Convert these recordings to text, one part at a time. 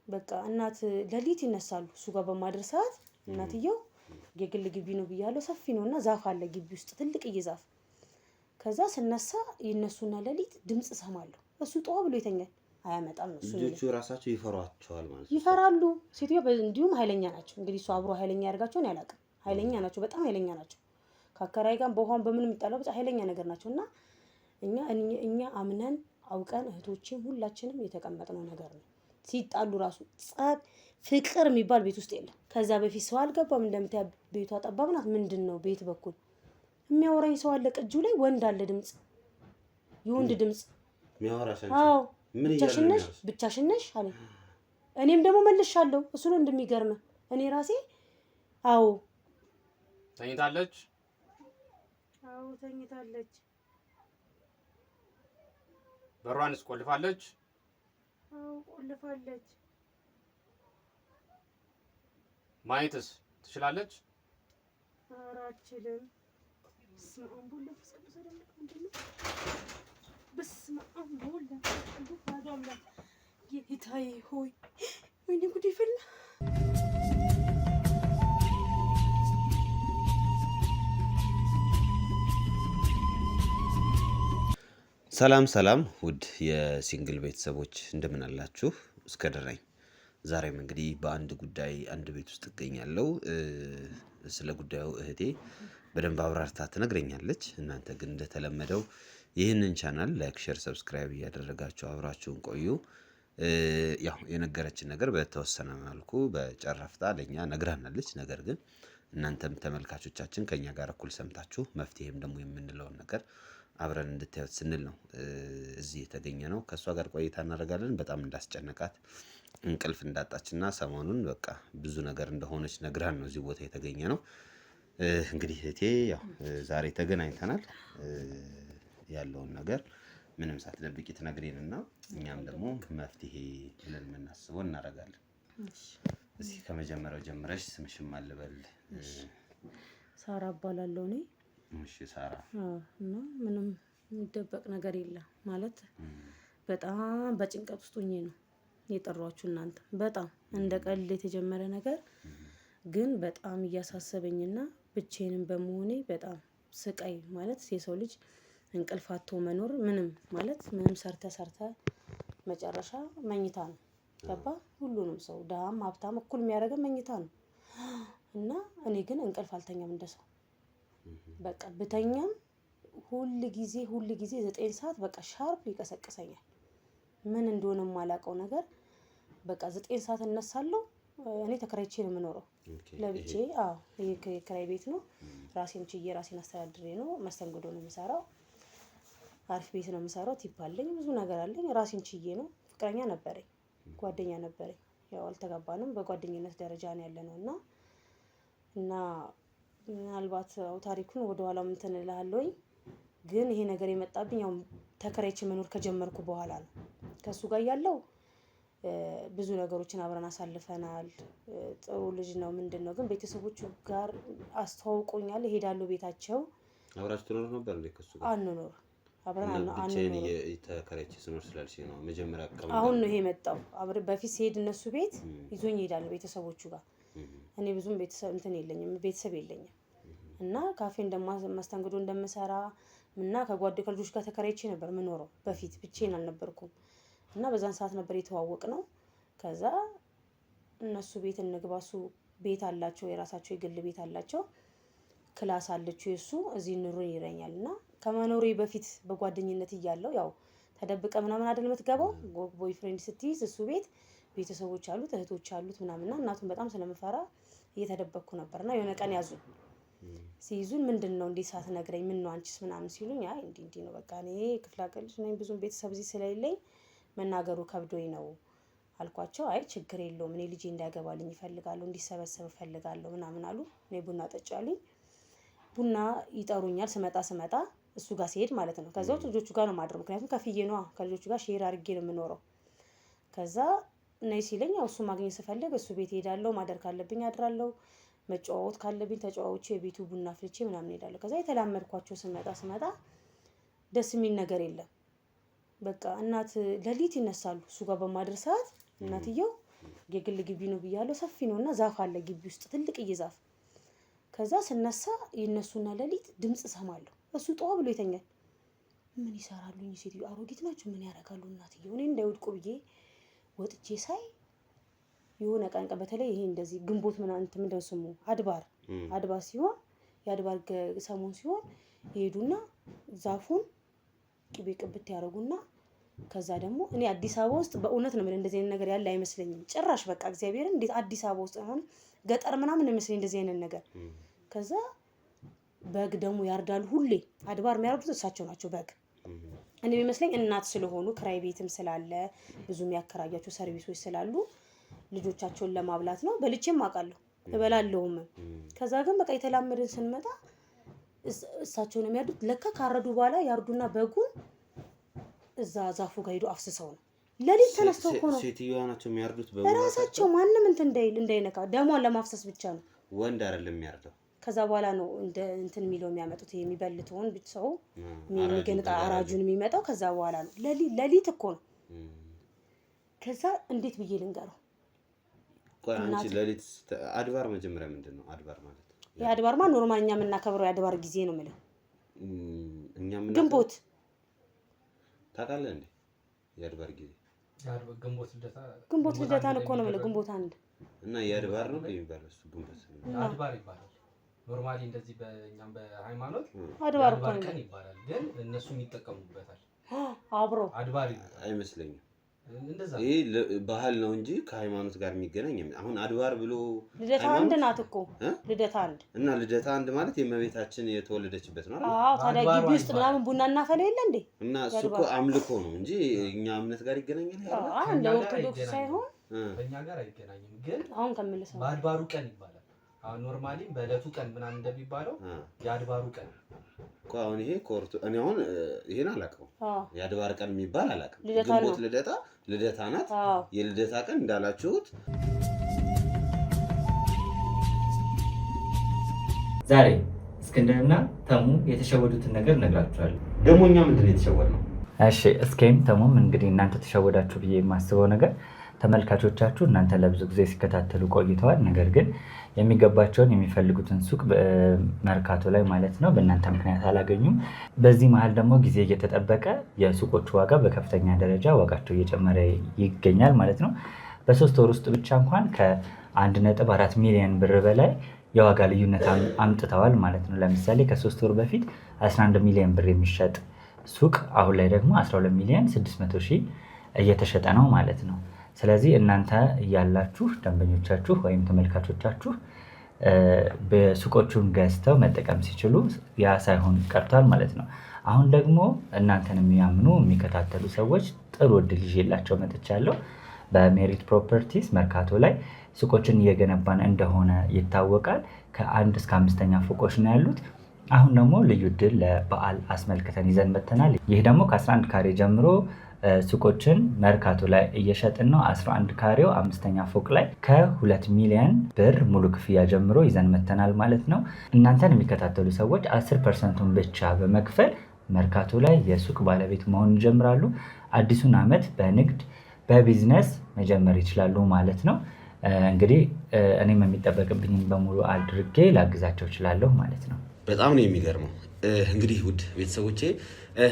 በቃ እናት ለሊት ይነሳሉ እሱ ጋር በማድረስ ሰዓት እናትየው የግል ግቢ ነው ብያለሁ ሰፊ ነውና ዛፍ አለ ግቢ ውስጥ ትልቅዬ ዛፍ ከዛ ስነሳ ይነሱና ለሊት ድምጽ ሰማለሁ እሱ ጧ ብሎ ይተኛል አያመጣም ነው እሱ ልጆቹ ራሳቸው ይፈሯቸዋል ማለት ነው ይፈራሉ ሴትዮ እንዲሁም ኃይለኛ ናቸው እንግዲህ እሱ አብሮ ኃይለኛ ያርጋቸውን ያላቀም ኃይለኛ ናቸው በጣም ኃይለኛ ናቸው ከአከራይ ጋር በኋላ በምን የሚጣለው በጣም ኃይለኛ ነገር ናቸውና እኛ አምነን አውቀን እህቶቼም ሁላችንም የተቀመጥነው ነገር ነው ሲጣሉ ራሱ ጻት ፍቅር የሚባል ቤት ውስጥ የለም ከዛ በፊት ሰው አልገባም እንደምታይ ቤቷ ጠባብ ናት ምንድነው ቤት በኩል የሚያወራኝ ሰው አለ ቅጁ ላይ ወንድ አለ ድምጽ የወንድ ድምጽ የሚያወራሽ አዎ ብቻሽን ነሽ አለ እኔም ደግሞ መልሻለሁ እሱ ነው እንደሚገርም እኔ ራሴ አዎ ተኝታለች በሯንስ ቆልፋለች አዎ ቆልፋለች ማየትስ ትችላለች አራችልም በስመ አብ ወወልድ ወመንፈስ ቅዱስ ጌታዬ ሆይ ወይኔ ጉዴ ፈላ ሰላም ውድ የሲንግል ቤተሰቦች እንደምን አላችሁ እስከደረኝ ዛሬም እንግዲህ በአንድ ጉዳይ አንድ ቤት ውስጥ እገኛለሁ ስለ ጉዳዩ እህቴ በደንብ አብራርታ ትነግረኛለች እናንተ ግን እንደተለመደው ይህንን ቻናል ላይክ ሼር ሰብስክራይብ ያደረጋችሁ አብራችሁን ቆዩ ያው የነገረችን ነገር በተወሰነ መልኩ በጨረፍታ ለኛ ነግራናለች ነገር ግን እናንተም ተመልካቾቻችን ከኛ ጋር እኩል ሰምታችሁ መፍትሄም ደግሞ የምንለውን ነገር አብረን እንድታዩት ስንል ነው እዚህ የተገኘነው ከሷ ጋር ቆይታ እናደርጋለን በጣም እንዳስጨነቃት እንቅልፍ እንዳጣችና ሰሞኑን በቃ ብዙ ነገር እንደሆነች ነግራን ነው እዚህ ቦታ የተገኘነው እንግዲህ እህቴ ያው ዛሬ ተገናኝተናል ያለውን ነገር ምንም ሳትደብቂ ትነግሪንና እኛም ደግሞ መፍትሄ ብለን እናስበው እናደርጋለን እዚህ ከመጀመሪያው ጀምረሽ ስምሽም አልበል ሳራ እባላለሁ እኔ እሺ ሳራ እና ምንም የሚደበቅ ነገር የለም ማለት በጣም በጭንቀት ውስጥ ሆኜ ነው የጠራችሁ እናንተ በጣም እንደ ቀልድ የተጀመረ ነገር ግን በጣም እያሳሰበኝና ብቻዬንም በመሆኔ በጣም ስቃይ ማለት የሰው ልጅ እንቅልፍ አጥቶ መኖር ምንም ሰርተ መጨረሻ መኝታ ነው ገባ ሁሉንም ሰው ዳም ሀብታም እኩል የሚያደርገው መኝታ ነው እና እኔ ግን እንቅልፍ አልተኛም እንደሰው በቃ ብተኛም ሁሉ ጊዜ 9 ሰዓት በቃ ሻርፕ ይቀሰቅሰኛል ምን እንደሆነ ማላቀው ነገር በቃ 9 ሰዓት እነሳለሁ እኔ ተከራይቼ ነው የምኖረው ለብቼ የክራይ ቤት ነው ራሴን ችዬ ራሴን አስተዳድሬ ነው መስተንግዶ ነው የምሰራው አሪፍ ቤት ነው የምሰራው ቲፕ አለኝ ብዙ ነገር አለኝ ራሴን ችዬ ነው ፍቅረኛ ነበረኝ ጓደኛ ነበረኝ ያው አልተጋባንም በጓደኝነት ደረጃ ነው ያለነውና እና ምናልባት ታሪኩን ወደ ኋላ ምን ተነላልኩኝ ግን ይሄ ነገር የመጣብኝ ያው ተከራይቼ መኖር ከጀመርኩ በኋላ ነው ከሱ ጋር ያለው ብዙ ነገሮችን አብረን አሳልፈናል ጥሩ ልጅ ነው ምንድነው ግን ቤተሰቦቹ ጋር አስተዋውቆኛል እሄዳለሁ ቤታቸው አብራችሁ ትኖር ነበር እንዴ ከሱ ጋር አንኖር አብረን አንኖር ተከራይቼ ስኖር ስላልሽ ነው መጀመሪያ አቀም አሁን ነው ይሄ መጣው አብረን በፊት ሲሄድ እነሱ ቤት ይዞኝ ይሄዳል ቤተሰቦቹ ጋር እኔ ብዙም ቤተሰብ እንትን የለኝም ቤተሰብ የለኝም እና ካፌ እንደማስተንግዶ እንደምሰራ እና ከልጆች ጋር ተከራይቼ ነበር ምኖረው በፊት ብቻዬን አልነበርኩም እና በዛን ሰዓት ነበር የተዋወቅነው ከዛ እነሱ ቤት እንግባሱ ቤት አላቸው የራሳቸው የግል ቤት አላቸው ክላስ አለችው የሱ እዚህ ኑሮ ይረኛልና ከመኖሬ በፊት በጓደኝነት እያለው ያው ተደብቀ ምናምን አይደል የምትገባው ቦይፍሬንድ ስትይዝ እሱ ቤት ቤተሰቦች አሉት እህቶች አሉት ምናምንና እናቱን በጣም ስለምፈራ እየተደበቅኩ ነበርና የሆነ ቀን ያዙኝ ሲይዙን ምንድነው እንዴ ሳትነግረኝ ምን ነው አንቺስ ምናምን ሲሉኝ አይ እንዴ ነው በቃ እኔ ክፍለ ሀገር ልጅ ነኝ ብዙም ቤተሰብ እዚህ ስለሌለኝ መናገሩ ከብዶኝ ነው አልኳቸው አይ ችግር የለውም እኔ ልጄ እንዳያገባልኝ እፈልጋለሁ እንዲሰበሰብ እፈልጋለሁ ምናምን አሉ እኔ ቡና ጠጫሉኝ ቡና ይጠሩኛል ስመጣ እሱ ጋር ሲሄድ ማለት ነው ከዛው ልጆቹ ጋር ነው ማድረው ምክንያቱም ከፍዬ ነው ከልጆቹ ጋር ሼር አድርጌ ነው የምኖረው ከዛ ነይ ሲለኝ ያው እሱ ማግኘት ስፈልግ እሱ ቤት ሄዳለሁ ማደር ካለብኝ አድራለሁ መጫወት ካለብኝ ተጫዋቾች የቤቱ ቡና ፍልቼ ምናምን ሄዳለሁ ከዛ የተላመድኳቸው ስመጣ ደስ የሚል ነገር የለም በቃ እናት ለሊት ይነሳሉ እሱ ጋር በማድረስ ሰዓት እናትየው የግል ግቢ ነው ብያለሁ። ሰፊ ነውና ዛፍ አለ ግቢ ውስጥ ትልቅዬ ዛፍ። ከዛ ስነሳ ይነሱና ሌሊት ድምጽ ሰማለሁ። እሱ ጠዋ ብሎ ይተኛል። ምን ይሰራሉ እኚህ ሴትዮ? አሮጊት ናቸው። ምን ያደርጋሉ እናትየው? እኔ እንዳይወድቁ ብዬ ወጥቼ ሳይ የሆነ ቀን በተለይ ይሄ እንደዚህ ግንቦት ምናምን ምንድነው ስሙ አድባር ሲሆን የአድባር ሰሞን ሲሆን ይሄዱና ዛፉን ቅቤ ቅብት ያደርጉና ከዛ ደግሞ እኔ አዲስ አበባ ውስጥ በእውነት ነው እንደዚህ አይነት ነገር ያለ አይመስለኝም ጭራሽ። በቃ እግዚአብሔር እንዴት አዲስ አበባ ውስጥ አሁን ገጠር ምናምን ነው የሚመስለኝ እንደዚህ አይነት ነገር። ከዛ በግ ደግሞ ያርዳሉ ሁሌ። አድባር የሚያርዱት እሳቸው ናቸው በግ። እኔ የሚመስለኝ እናት ስለሆኑ ክራይ ቤትም ስላለ ብዙ የሚያከራያቸው ሰርቪሶች ስላሉ ልጆቻቸውን ለማብላት ነው። በልቼም አውቃለሁ እበላለሁም። ከዛ ግን በቃ የተላመድን ስንመጣ እሳቸው ነው የሚያርዱት። ለካ ካረዱ በኋላ ያርዱና በጉን እዛ ዛፉ ጋር ሄዶ አፍስሰው ነው ለሊት ተነስተው እኮ ነው ሴትዮዋ ናቸው የሚያርዱት። በራሳቸው ማንም እንዳይነካ ደሟን ለማፍሰስ ብቻ ነው። ወንድ አይደለም የሚያርደው። ከዛ በኋላ ነው እንትን የሚለው የሚያመጡት የሚበልተውን ሰው የሚገንጣ አራጁን የሚመጣው ከዛ በኋላ ነው። ለሊት እኮ ነው። ከዛ እንዴት ብዬ ልንገረው? ቆይ አንቺ ለሊት አድባር መጀመሪያ ምንድነው አድባር ማለት? የአድባርማ ኖርማል እኛ የምናከብረው የአድባር ጊዜ ነው የምልህ። ግንቦት ታውቃለህ እንዴ? የአድባር ጊዜ ግንቦት ልደታን እኮ ነው የምልህ። ግንቦት አንድ እና የአድባር ነው የሚባለው እሱ ግንቦት አድባር ይባላል። ኖርማሊ እንደዚህ በእኛም በሃይማኖት አድባር ቀን ይባላል፣ ግን እነሱም ይጠቀሙበታል። አብሮ አድባር አይመስለኝም። ይሄ ባህል ነው እንጂ ከሃይማኖት ጋር የሚገናኝ አሁን አድባር ብሎ ልደታ አንድ ናት እኮ ልደታ አንድ እና ልደታ አንድ ማለት የእመቤታችን የተወለደችበት ነው አይደል? አዎ። ታዲያ ግቢ ውስጥ ምናምን ቡና እናፈላ የለ እንዴ? እና እሱ እኮ አምልኮ ነው እንጂ እኛ እምነት ጋር ይገናኛል አይደል? አዎ። እንደ ኦርቶዶክስ ሳይሆን በእኛ ጋር አይገናኝም። ግን አሁን ከምልሰው በአድባሩ ቀን ይባላል። አሁን ኖርማሊ በእለቱ ቀን ምናምን እንደሚባለው የአድባሩ ቀን እኮ አሁን ይሄ ኮርቱ እኔ አሁን ይሄን አላውቀውም። የአድባር ቀን የሚባል አላውቅም። ግንቦት ልደታ ናት። የልደታ ቀን እንዳላችሁት ዛሬ እስክንድርና ተሙ የተሸወዱትን ነገር እነግራችኋለሁ። ደግሞ እኛ ምንድን ነው የተሸወድነው? እሺ እስኪም ተሙም እንግዲህ እናንተ ተሸወዳችሁ ብዬ የማስበው ነገር ተመልካቾቻችሁ እናንተ ለብዙ ጊዜ ሲከታተሉ ቆይተዋል። ነገር ግን የሚገባቸውን የሚፈልጉትን ሱቅ መርካቶ ላይ ማለት ነው በእናንተ ምክንያት አላገኙም። በዚህ መሀል ደግሞ ጊዜ እየተጠበቀ የሱቆቹ ዋጋ በከፍተኛ ደረጃ ዋጋቸው እየጨመረ ይገኛል ማለት ነው። በ3 ወር ውስጥ ብቻ እንኳን ከ1.4 ሚሊዮን ብር በላይ የዋጋ ልዩነት አምጥተዋል ማለት ነው። ለምሳሌ ከ3 ወር በፊት 11 ሚሊዮን ብር የሚሸጥ ሱቅ አሁን ላይ ደግሞ 12 ሚሊዮን 600 ሺህ እየተሸጠ ነው ማለት ነው። ስለዚህ እናንተ እያላችሁ ደንበኞቻችሁ ወይም ተመልካቾቻችሁ በሱቆቹን ገዝተው መጠቀም ሲችሉ ያ ሳይሆን ቀርቷል ማለት ነው። አሁን ደግሞ እናንተን የሚያምኑ የሚከታተሉ ሰዎች ጥሩ እድል ይዤላቸው መጥቻለሁ። በሜሪት ፕሮፐርቲስ መርካቶ ላይ ሱቆችን እየገነባን እንደሆነ ይታወቃል። ከ1 እስከ 5ኛ ፎቆች ነው ያሉት። አሁን ደግሞ ልዩ እድል ለበዓል አስመልክተን ይዘን መጥተናል። ይህ ደግሞ ከ11 ካሬ ጀምሮ ሱቆችን መርካቶ ላይ እየሸጥን ነው። 11 ካሬው 5ኛ ፎቅ ላይ ከ2 ሚሊዮን ብር ሙሉ ክፍያ ጀምሮ ይዘን መጥተናል ማለት ነው። እናንተን የሚከታተሉ ሰዎች 10%ን ብቻ በመክፈል መርካቶ ላይ የሱቅ ባለቤት መሆን ይጀምራሉ። አዲሱን ዓመት በንግድ በቢዝነስ መጀመር ይችላሉ ማለት ነው። እንግዲህ እኔም የሚጠበቅብኝን በሙሉ አድርጌ ላግዛቸው እችላለሁ ማለት ነው። በጣም ነው የሚገርመው። እንግዲህ ውድ ቤተሰቦቼ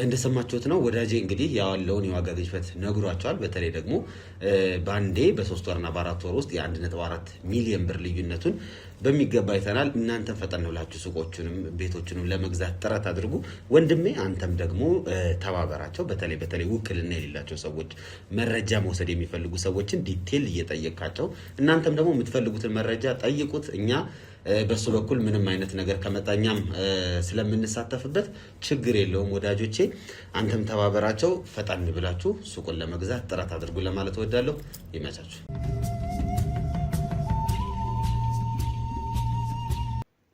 እንደሰማችሁት ነው ወዳጄ እንግዲህ ያለውን የዋጋ ግሽበት ነግሯቸዋል። በተለይ ደግሞ በአንዴ በ3 ወርና በ4 ወር ውስጥ የ1.4 ሚሊዮን ብር ልዩነቱን በሚገባ አይተናል። እናንተም ፈጠን ብላችሁ ሱቆቹንም ቤቶቹንም ለመግዛት ጥረት አድርጉ። ወንድሜ አንተም ደግሞ ተባበራቸው። በተለይ ውክልና የሌላቸው ሰዎች መረጃ መውሰድ የሚፈልጉ ሰዎችን ዲቴል እየጠየቃቸው እናንተም ደግሞ የምትፈልጉትን መረጃ ጠይቁት። እኛ በሱ በኩል ምንም አይነት ነገር ከመጣኛም ስለምንሳተፍበት ችግር የለውም ወዳጆቼ። አንተም ተባበራቸው። ፈጣን ብላችሁ ሱቁን ለመግዛት ጥረት አድርጉ ለማለት እወዳለሁ። ይመቻችሁ።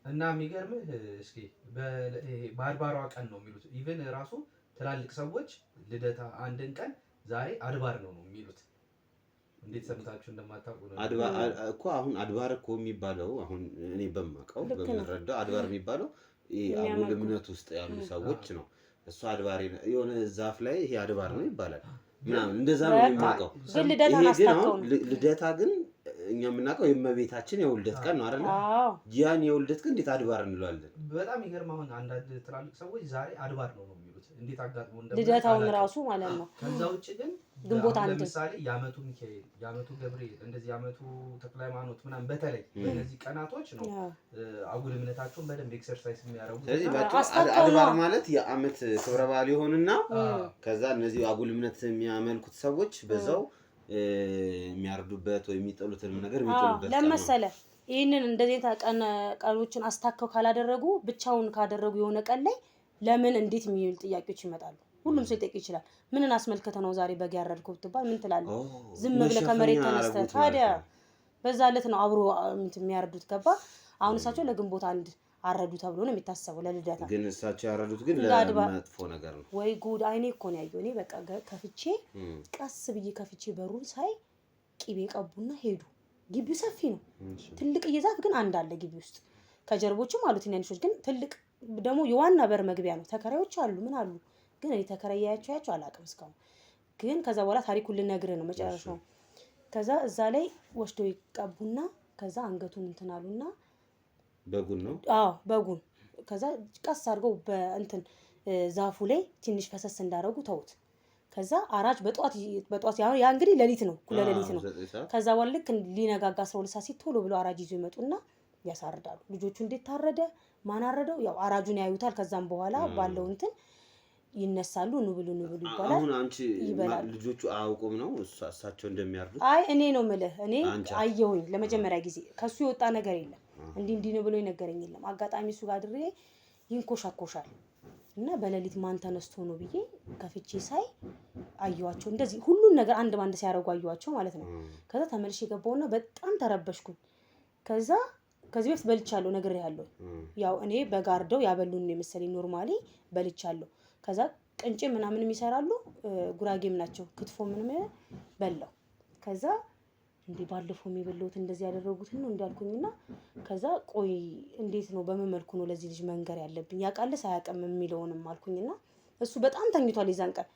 እና የሚገርምህ እስኪ በአድባሯ ቀን ነው የሚሉት። ኢቨን ራሱ ትላልቅ ሰዎች ልደታ አንድን ቀን ዛሬ አድባር ነው የሚሉት። እንዴት ሰምታችሁ እንደማታውቁ ነው እኮ። አሁን አድባር እኮ የሚባለው አሁን እኔ በማውቀው በምረዳው አድባር የሚባለው አሁን እምነት ውስጥ ያሉ ሰዎች ነው። እሱ አድባር የሆነ ዛፍ ላይ ይሄ አድባር ነው ይባላል ምናምን እንደዛ ነው የማውቀው። ይሄ ግን አሁን ልደታ ግን እኛ የምናውቀው የእመቤታችን የውልደት ቀን ነው አይደል? ያን የውልደት ቀን እንዴት አድባር እንለዋለን? በጣም ይገርም። አሁን አንዳንድ ትላልቅ ሰዎች ዛሬ አድባር ነው የሚሉት። እንዴት አጋጥሞ ልደታውን ራሱ ማለት ነው። ከዛ ውጭ ግን ግንቦት አንድ ለምሳሌ የዓመቱ ሚካኤል፣ የዓመቱ ገብርኤል፣ እንደዚህ የዓመቱ ተክለ ሃይማኖት ምናምን በተለይ በእነዚህ ቀናቶች ነው አጉል እምነታቸውን በደንብ ኤክሰርሳይዝ የሚያደርጉት። ስለዚህ አድባር ማለት የዓመት ክብረ በዓል ይሆንና ከዛ እነዚህ አጉል እምነት የሚያመልኩት ሰዎች በዛው የሚያርዱበት ወይ የሚጠሉትን ነገር የሚጠሉበት ለመሰለ ይህንን እንደዚህ ቀኖችን አስታከው ካላደረጉ ብቻውን ካደረጉ የሆነ ቀን ላይ ለምን እንዴት የሚል ጥያቄዎች ይመጣሉ። ሁሉም ሰው ይጠይቅ ይችላል። ምንን አስመልክተ ነው ዛሬ በግ ያረድከው ብትባል ምን ትላለህ? ዝም ብለህ ከመሬት ተነስተህ ታዲያ በዛ ዕለት ነው አብሮ የሚያርዱት። ገባ? አሁን እሳቸው ለግንቦት አንድ አረዱ ተብሎ ነው የሚታሰበው ለልደታ። ግን እሳቸው ያረዱት ግን ለመጥፎ ነገር ነው። ወይ ጉድ! አይኔ እኮ ነው ያየው። እኔ በቃ ከፍቼ ቀስ ብዬ ከፍቼ በሩን ሳይ ቂቤ ቀቡና ሄዱ። ግቢው ሰፊ ነው። ትልቅ ዛፍ ግን አንድ አለ ግቢ ውስጥ። ከጀርቦችም አሉ ትናንሾች፣ ግን ትልቅ ደግሞ የዋና በር መግቢያ ነው። ተከራዮች አሉ ምን አሉ፣ ግን እኔ ተከራያቸው አላውቅም እስካሁን። ግን ከዛ በኋላ ታሪኩን ልነግርህ ነው መጨረሻው። ከዛ እዛ ላይ ወስደው ይቀቡና ከዛ አንገቱን እንትን አሉና በጉን ነው በጉን ከዛ ቀስ አድርገው በእንትን ዛፉ ላይ ትንሽ ፈሰስ እንዳደረጉ ተውት። ከዛ አራጅ በጧት ያ እንግዲህ ሌሊት ነው ኩለ ሌሊት ነው። ከዛ በኋላ ልክ ሊነጋጋ 12 ሰዓት ሲል ቶሎ ብሎ አራጅ ይዞ ይመጡና ያሳርዳሉ። ልጆቹ እንዴት ታረደ ማን አረደው ያው አራጁን ያዩታል። ከዛም በኋላ ባለው እንትን ይነሳሉ። ኑ ብሉ ይባላል። አሁን አንቺ ልጆቹ አያውቁም ነው እሳቸው እንደሚያርዱት? አይ እኔ ነው የምልህ። እኔ አየሁኝ ለመጀመሪያ ጊዜ። ከሱ የወጣ ነገር የለም። እንዲህ ነው ብሎ ይነገረኝ የለም። አጋጣሚ እሱ ጋር ድሬ ይንኮሻኮሻል እና በሌሊት ማን ተነስቶ ነው ብዬ ከፍቼ ሳይ አየኋቸው። እንደዚህ ሁሉን ነገር አንድ ባንድ ሲያደርጉ አየኋቸው ማለት ነው። ከዛ ተመልሼ ገባውና በጣም ተረበሽኩኝ። ከዛ ከዚህ በፊት በልቻለሁ ነግሬሃለሁ። ያው እኔ በጋርደው ያበሉን ነው የመሰለኝ ኖርማሊ በልቻለሁ። ከዛ ቅንጭ ምናምን ይሰራሉ፣ ጉራጌም ናቸው። ክትፎ ምንም በላው። ከዛ እንዴ ባለፈው የሚበሉት እንደዚህ ያደረጉትን ነው እንዳልኩኝና ከዛ ቆይ እንዴት ነው በምን መልኩ ነው ለዚህ ልጅ መንገር ያለብኝ ያውቃልስ አያውቅም የሚለውንም አልኩኝና እሱ በጣም ተኝቷል ይዛን ቀን።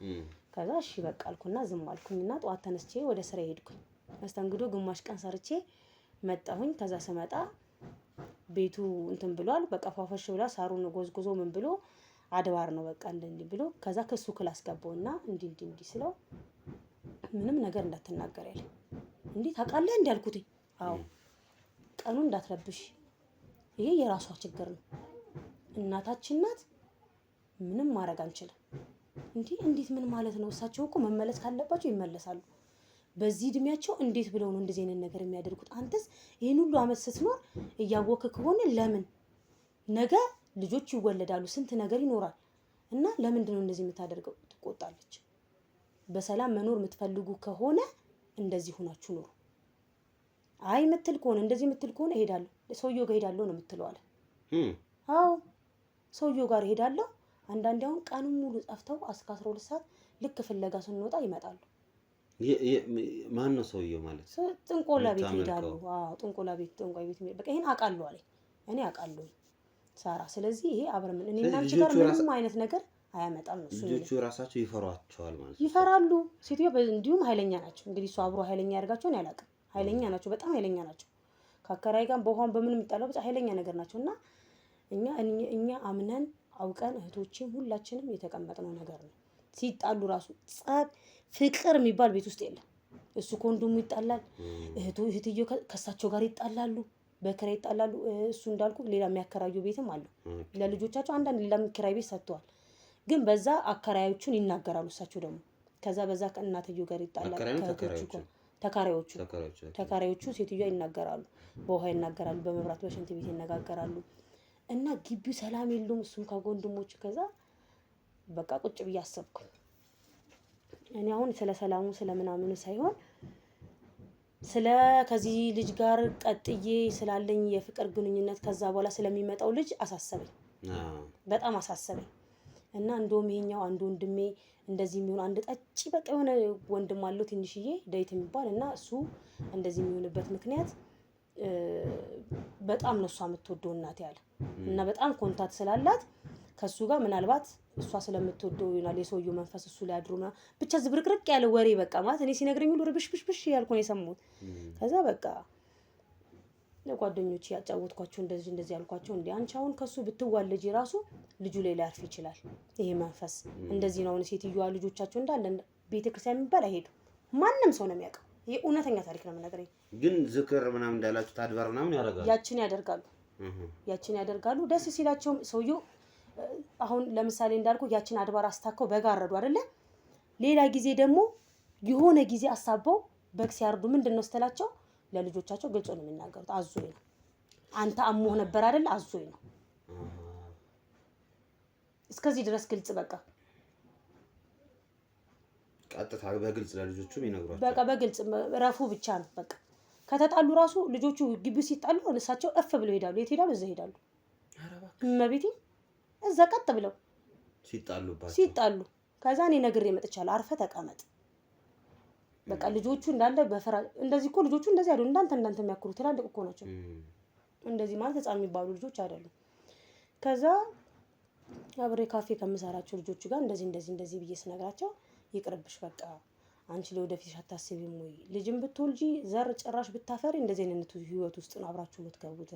ከዛ እሺ በቃ አልኩና ዝም አልኩኝና ጠዋት ተነስቼ ወደ ስራ ሄድኩኝ። መስተንግዶ ግማሽ ቀን ሰርቼ መጣሁኝ። ከዛ ስመጣ ቤቱ እንትን ብሏል። በቃ ፏፈሽ ብላ ሳሩን ጎዝጉዞ ምን ብሎ አድባር ነው በቃ እንዲህ ብሎ ከዛ ከሱ ክላስ ገባውና እንዲህ ስለው ምንም ነገር እንዳትናገር ያለ። እንዴ ታውቃለህ እንዳልኩትኝ? አዎ ቀኑ እንዳትረብሽ፣ ይሄ የራሷ ችግር ነው። እናታችን ናት፣ ምንም ማድረግ አንችልም። እንዴት ምን ማለት ነው? እሳቸው እኮ መመለስ ካለባቸው ይመለሳሉ። በዚህ እድሜያቸው እንዴት ብለው ነው እንደዚህ አይነት ነገር የሚያደርጉት? አንተስ ይሄን ሁሉ አመት ስትኖር እያወቅህ ከሆነ ለምን ነገ ልጆች ይወለዳሉ፣ ስንት ነገር ይኖራል እና ለምንድን ነው እንደዚህ የምታደርገው? ትቆጣለች። በሰላም መኖር የምትፈልጉ ከሆነ እንደዚህ ሆናችሁ ኑሩ። አይ የምትል ከሆነ እንደዚህ የምትል ከሆነ እሄዳለሁ፣ ሰውየው ጋር እሄዳለሁ ነው የምትለው አለ። አዎ ሰውየው ጋር እሄዳለሁ። አንዳንዴ አሁን ቀኑን ሙሉ ጠፍተው እስከ 12 ሰዓት ልክ ፍለጋ ስንወጣ ይመጣሉ። ማን ነው ሰውየው ማለት? ጥንቆላ ቤት ይሄዳሉ። አዎ ጥንቆላ ቤት፣ ጠንቋይ ቤት በቃ ይሄን አውቃለሁ አለኝ። እኔ አውቃለሁ ሳራ። ስለዚህ ይሄ አብረን እኔ እና አንቺ ጋር ምንም አይነት ነገር አያመጣም ነው። ልጆቹ ራሳቸው ይፈሯቸዋል ማለት ነው። ይፈራሉ። ሴትዮ እንዲሁም ኃይለኛ ናቸው። እንግዲህ እሱ አብሮ ኃይለኛ ያደርጋቸውን ያላቅም። ኃይለኛ ናቸው፣ በጣም ኃይለኛ ናቸው። ከአከራይ ጋር በኋን በምን የሚጣለው በጣም ኃይለኛ ነገር ናቸው። እና እኛ አምነን አውቀን እህቶችም ሁላችንም የተቀመጥነው ነገር ነው። ሲጣሉ ራሱ ጸብ ፍቅር የሚባል ቤት ውስጥ የለም። እሱ ከወንድሙ ይጣላል፣ እህትዮ ከሳቸው ጋር ይጣላሉ፣ በክራይ ይጣላሉ። እሱ እንዳልኩ ሌላ የሚያከራዩ ቤትም አለው ለልጆቻቸው። አንዳንድ ሌላ ኪራይ ቤት ሰጥተዋል። ግን በዛ አከራዮቹን ይናገራሉ እሳቸው ደግሞ። ከዛ በዛ ከእናትዮ ጋር ይጣላል። ተካራዮቹ ሴትዮዋ ይናገራሉ፣ በውሃ ይናገራሉ፣ በመብራት በሽንት ቤት ይነጋገራሉ። እና ግቢው ሰላም የለውም። እሱም ከወንድሞቹ ከዛ በቃ ቁጭ ብዬ አሰብኩኝ። እኔ አሁን ስለ ሰላሙ ስለምናምኑ ሳይሆን ስለ ከዚህ ልጅ ጋር ቀጥዬ ስላለኝ የፍቅር ግንኙነት ከዛ በኋላ ስለሚመጣው ልጅ አሳሰበኝ፣ በጣም አሳሰበኝ። እና እንደውም ይሄኛው አንድ ወንድሜ እንደዚህ የሚሆን አንድ ጠጪ በቃ የሆነ ወንድም አለው ትንሽዬ ዳዊት የሚባል እና እሱ እንደዚህ የሚሆንበት ምክንያት በጣም ነው እሷ የምትወደው እናት ያለ እና በጣም ኮንታክት ስላላት ከሱ ጋር ምናልባት እሷ ስለምትወደው ይሆናል የሰውየው መንፈስ እሱ ላይ አድሮ ብቻ ዝብርቅርቅ ያለ ወሬ በቃ ማለት እኔ ሲነግረኝ ሁሉ ርብሽብሽብሽ ያልኩ ነው የሰማሁት። ከዛ በቃ ለጓደኞች ያጫወትኳቸው እንደዚህ ያልኳቸው እንዴ አንቺ አሁን ከሱ ብትዋለጂ ራሱ ልጁ ላይ ሊያርፍ ይችላል ይሄ መንፈስ እንደዚህ ነው። ሴትዮዋ ልጆቻቸው እንዳለ ቤተክርስቲያን የሚባል አይሄዱ ማንም ሰው ነው የሚያውቀው። ይሄ እውነተኛ ታሪክ ነው የምነግርህ። ግን ዝክር ምናምን እንዳላችሁ ታድባር ምናምን ያደርጋሉ። ያችን ያደርጋሉ። ደስ ሲላቸው ሰውየው አሁን ለምሳሌ እንዳልኩ ያችን አድባር አስታከው በግ አረዱ አይደለ? ሌላ ጊዜ ደግሞ የሆነ ጊዜ አሳበው በግ ሲያርዱ ምንድነው ስትላቸው ለልጆቻቸው ግልጽ ነው የሚናገሩት። አዞይ ነው አንተ አሞህ ነበር አይደል? አዞይ ነው። እስከዚህ ድረስ ግልጽ በቃ ቀጥታ በግልጽ ለልጆቹም ይነግሯቸው። በቃ በግልጽ ረፉ ብቻ ነው በቃ። ከተጣሉ ራሱ ልጆቹ ግቢው ሲጣሉ እነሳቸው እፍ ብለው ይሄዳሉ። የት ይሄዳሉ? እዛ ይሄዳሉ። እመቤቴ እዛ ቀጥ ብለው ሲጣሉ ከዛ እኔ ነግሬ መጥቻለሁ። አርፈ ተቀመጥ በቃ። ልጆቹ እንዳለ በፈራ እንደዚህ እኮ ልጆቹ እንደዚህ አይደሉ። እንዳንተ የሚያክሩ ትላልቅ እኮ ናቸው። እንደዚህ ማለት ህፃን የሚባሉ ልጆች አይደሉም። ከዛ አብሬ ካፌ ከምሰራቸው ልጆቹ ጋር እንደዚህ ብዬ ስነግራቸው ይቅርብሽ በቃ አንቺ ለወደፊትሽ አታስቢም ወይ? ልጅም ብትወልጂ ዘር ጭራሽ ብታፈሪ እንደዚህ አይነት ህይወት ውስጥ ነው አብራችሁ የምትገቡት።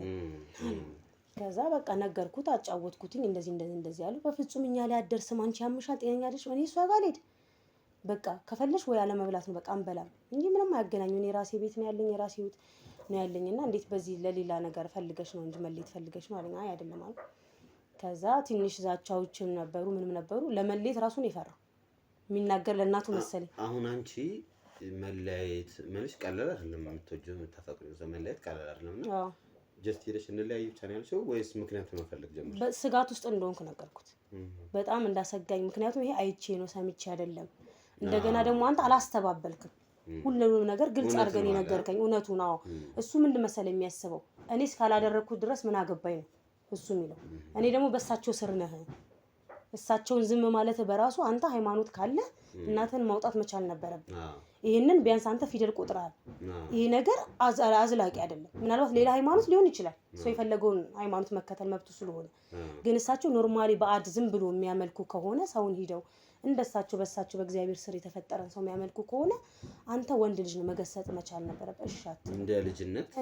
ከዛ በቃ ነገርኩት፣ አጫወትኩትኝ። እንደዚህ ያሉ በፍጹም እኛ ላይ አደርስም። አንቺ ያምሻል፣ ጤነኛ አይደለሽ። እኔ እሷ ጋር ልሄድ በቃ ከፈለሽ ወይ አለ መብላት ነው በቃ አንበላም እንጂ ምንም አያገናኙን። የራሴ ቤት ነው ያለኝ፣ የራሴ ህይወት ነው ያለኝና እንዴት በዚህ ለሌላ ነገር ፈልገሽ ነው እንጂ መሌት ፈልገሽ ነው አለኝ። አይ አይደለም አሉ። ከዛ ትንሽ ዛቻዎችም ነበሩ ምንም ነበሩ። ለመሌት ራሱ ነው የፈራው የሚናገር ለእናቱ መሰለኝ። አሁን አንቺ መለያየት ምንሽ ቀላል አይደለም። የምትወጂው የምታፈቅሪው ሰው መለያየት ቀላል አይደለም። አዎ ጀስት ሄደሽ እንለያይ ብቻ ነው ያልሽው ወይስ ምክንያት ነው መፈለግ ጀመርሽ? በስጋት ውስጥ እንደሆንኩ ነገርኩት። በጣም እንዳሰጋኝ፣ ምክንያቱም ይሄ አይቼ ነው ሰምቼ አይደለም። እንደገና ደግሞ አንተ አላስተባበልክም። ሁሉንም ነገር ግልጽ አድርገን የነገርከኝ እውነቱ ነው። እሱ ምን መሰለ የሚያስበው እኔ እስካላደረኩት ድረስ ምን አገባኝ ነው እሱ የሚለው። እኔ ደግሞ በእሳቸው ስር ነህ። እሳቸውን ዝም ማለት በራሱ አንተ ሃይማኖት ካለ እናትን ማውጣት መቻል ነበረብህ። ይሄንን ቢያንስ አንተ ፊደል ቆጥራል። ይሄ ነገር አዝላቂ አይደለም። ምናልባት ሌላ ሃይማኖት ሊሆን ይችላል፣ ሰው የፈለገውን ሃይማኖት መከተል መብቱ ስለሆነ። ግን እሳቸው ኖርማሊ በአድ ዝም ብሎ የሚያመልኩ ከሆነ ሰውን ሂደው እንደሳቸው በእሳቸው በእግዚአብሔር ስር የተፈጠረን ሰው የሚያመልኩ ከሆነ አንተ ወንድ ልጅ ነው መገሰጥ መቻል ነበረብህ። እሻት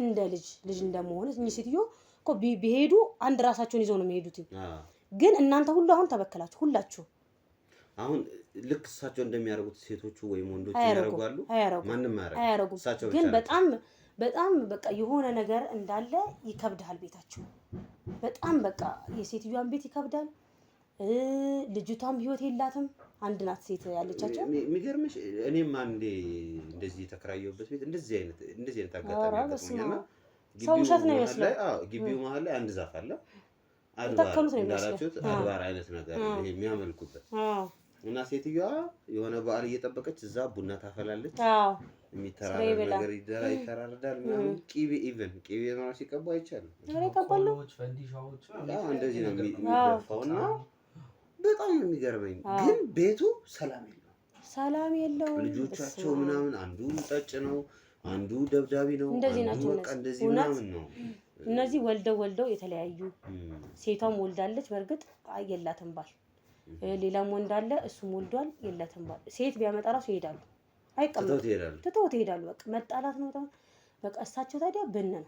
እንደ ልጅ እንደመሆነ እኚህ ሴትዮ እኮ ቢሄዱ አንድ ራሳቸውን ይዘው ነው የሚሄዱት። ግን እናንተ ሁሉ አሁን ተበከላችሁ ሁላችሁ። አሁን ልክ እሳቸው እንደሚያደርጉት ሴቶቹ ወይም ወንዶቹ ያደርጋሉ። ማንንም አያደርጉም። ግን በጣም በቃ የሆነ ነገር እንዳለ ይከብዳል። ቤታቸው በጣም በቃ የሴትዮዋን ቤት ይከብዳል። ልጅቷም ህይወት የላትም። አንድ ናት ሴት ያለቻቸው። የሚገርምሽ እኔም አንዴ እንደዚህ የተከራየሁበት ቤት እንደዚህ አይነት አጋጣሚ አጋጥሞኛልና ሰው ውሸት ነው ይመስላል። ግቢው መሀል ላይ አንድ ዛፍ አለ። አድባር አይነት ነገር ይሄ የሚያመልኩበት እና ሴትዮዋ የሆነ በዓል እየጠበቀች እዛ ቡና ታፈላለች። የሚተራረድ ነገር ይተራረዳል ምናምን። ቂቤ ነው ሲቀቡ አይቻልም። ፈንዲሻዎች እንደዚህ ነው የሚደፋውና በጣም የሚገርመኝ ግን ቤቱ ሰላም የለውም። ልጆቻቸው ምናምን አንዱ ጠጭ ነው፣ አንዱ ደብዳቢ ነው፣ እንደዚህ ናቸው። እንደዚህ ምናምን ነው። እነዚህ ወልደው የተለያዩ። ሴቷም ወልዳለች፣ በእርግጥ የላትም ባል። ሌላም ወንድ አለ፣ እሱም ወልዷል፣ የላትም ባል። ሴት ቢያመጣ ራሱ ይሄዳሉ፣ አይቀመጡም፣ ትተውት ይሄዳሉ። በቃ መጣላት ነው በቃ። እሳቸው ታዲያ ብን ነው፣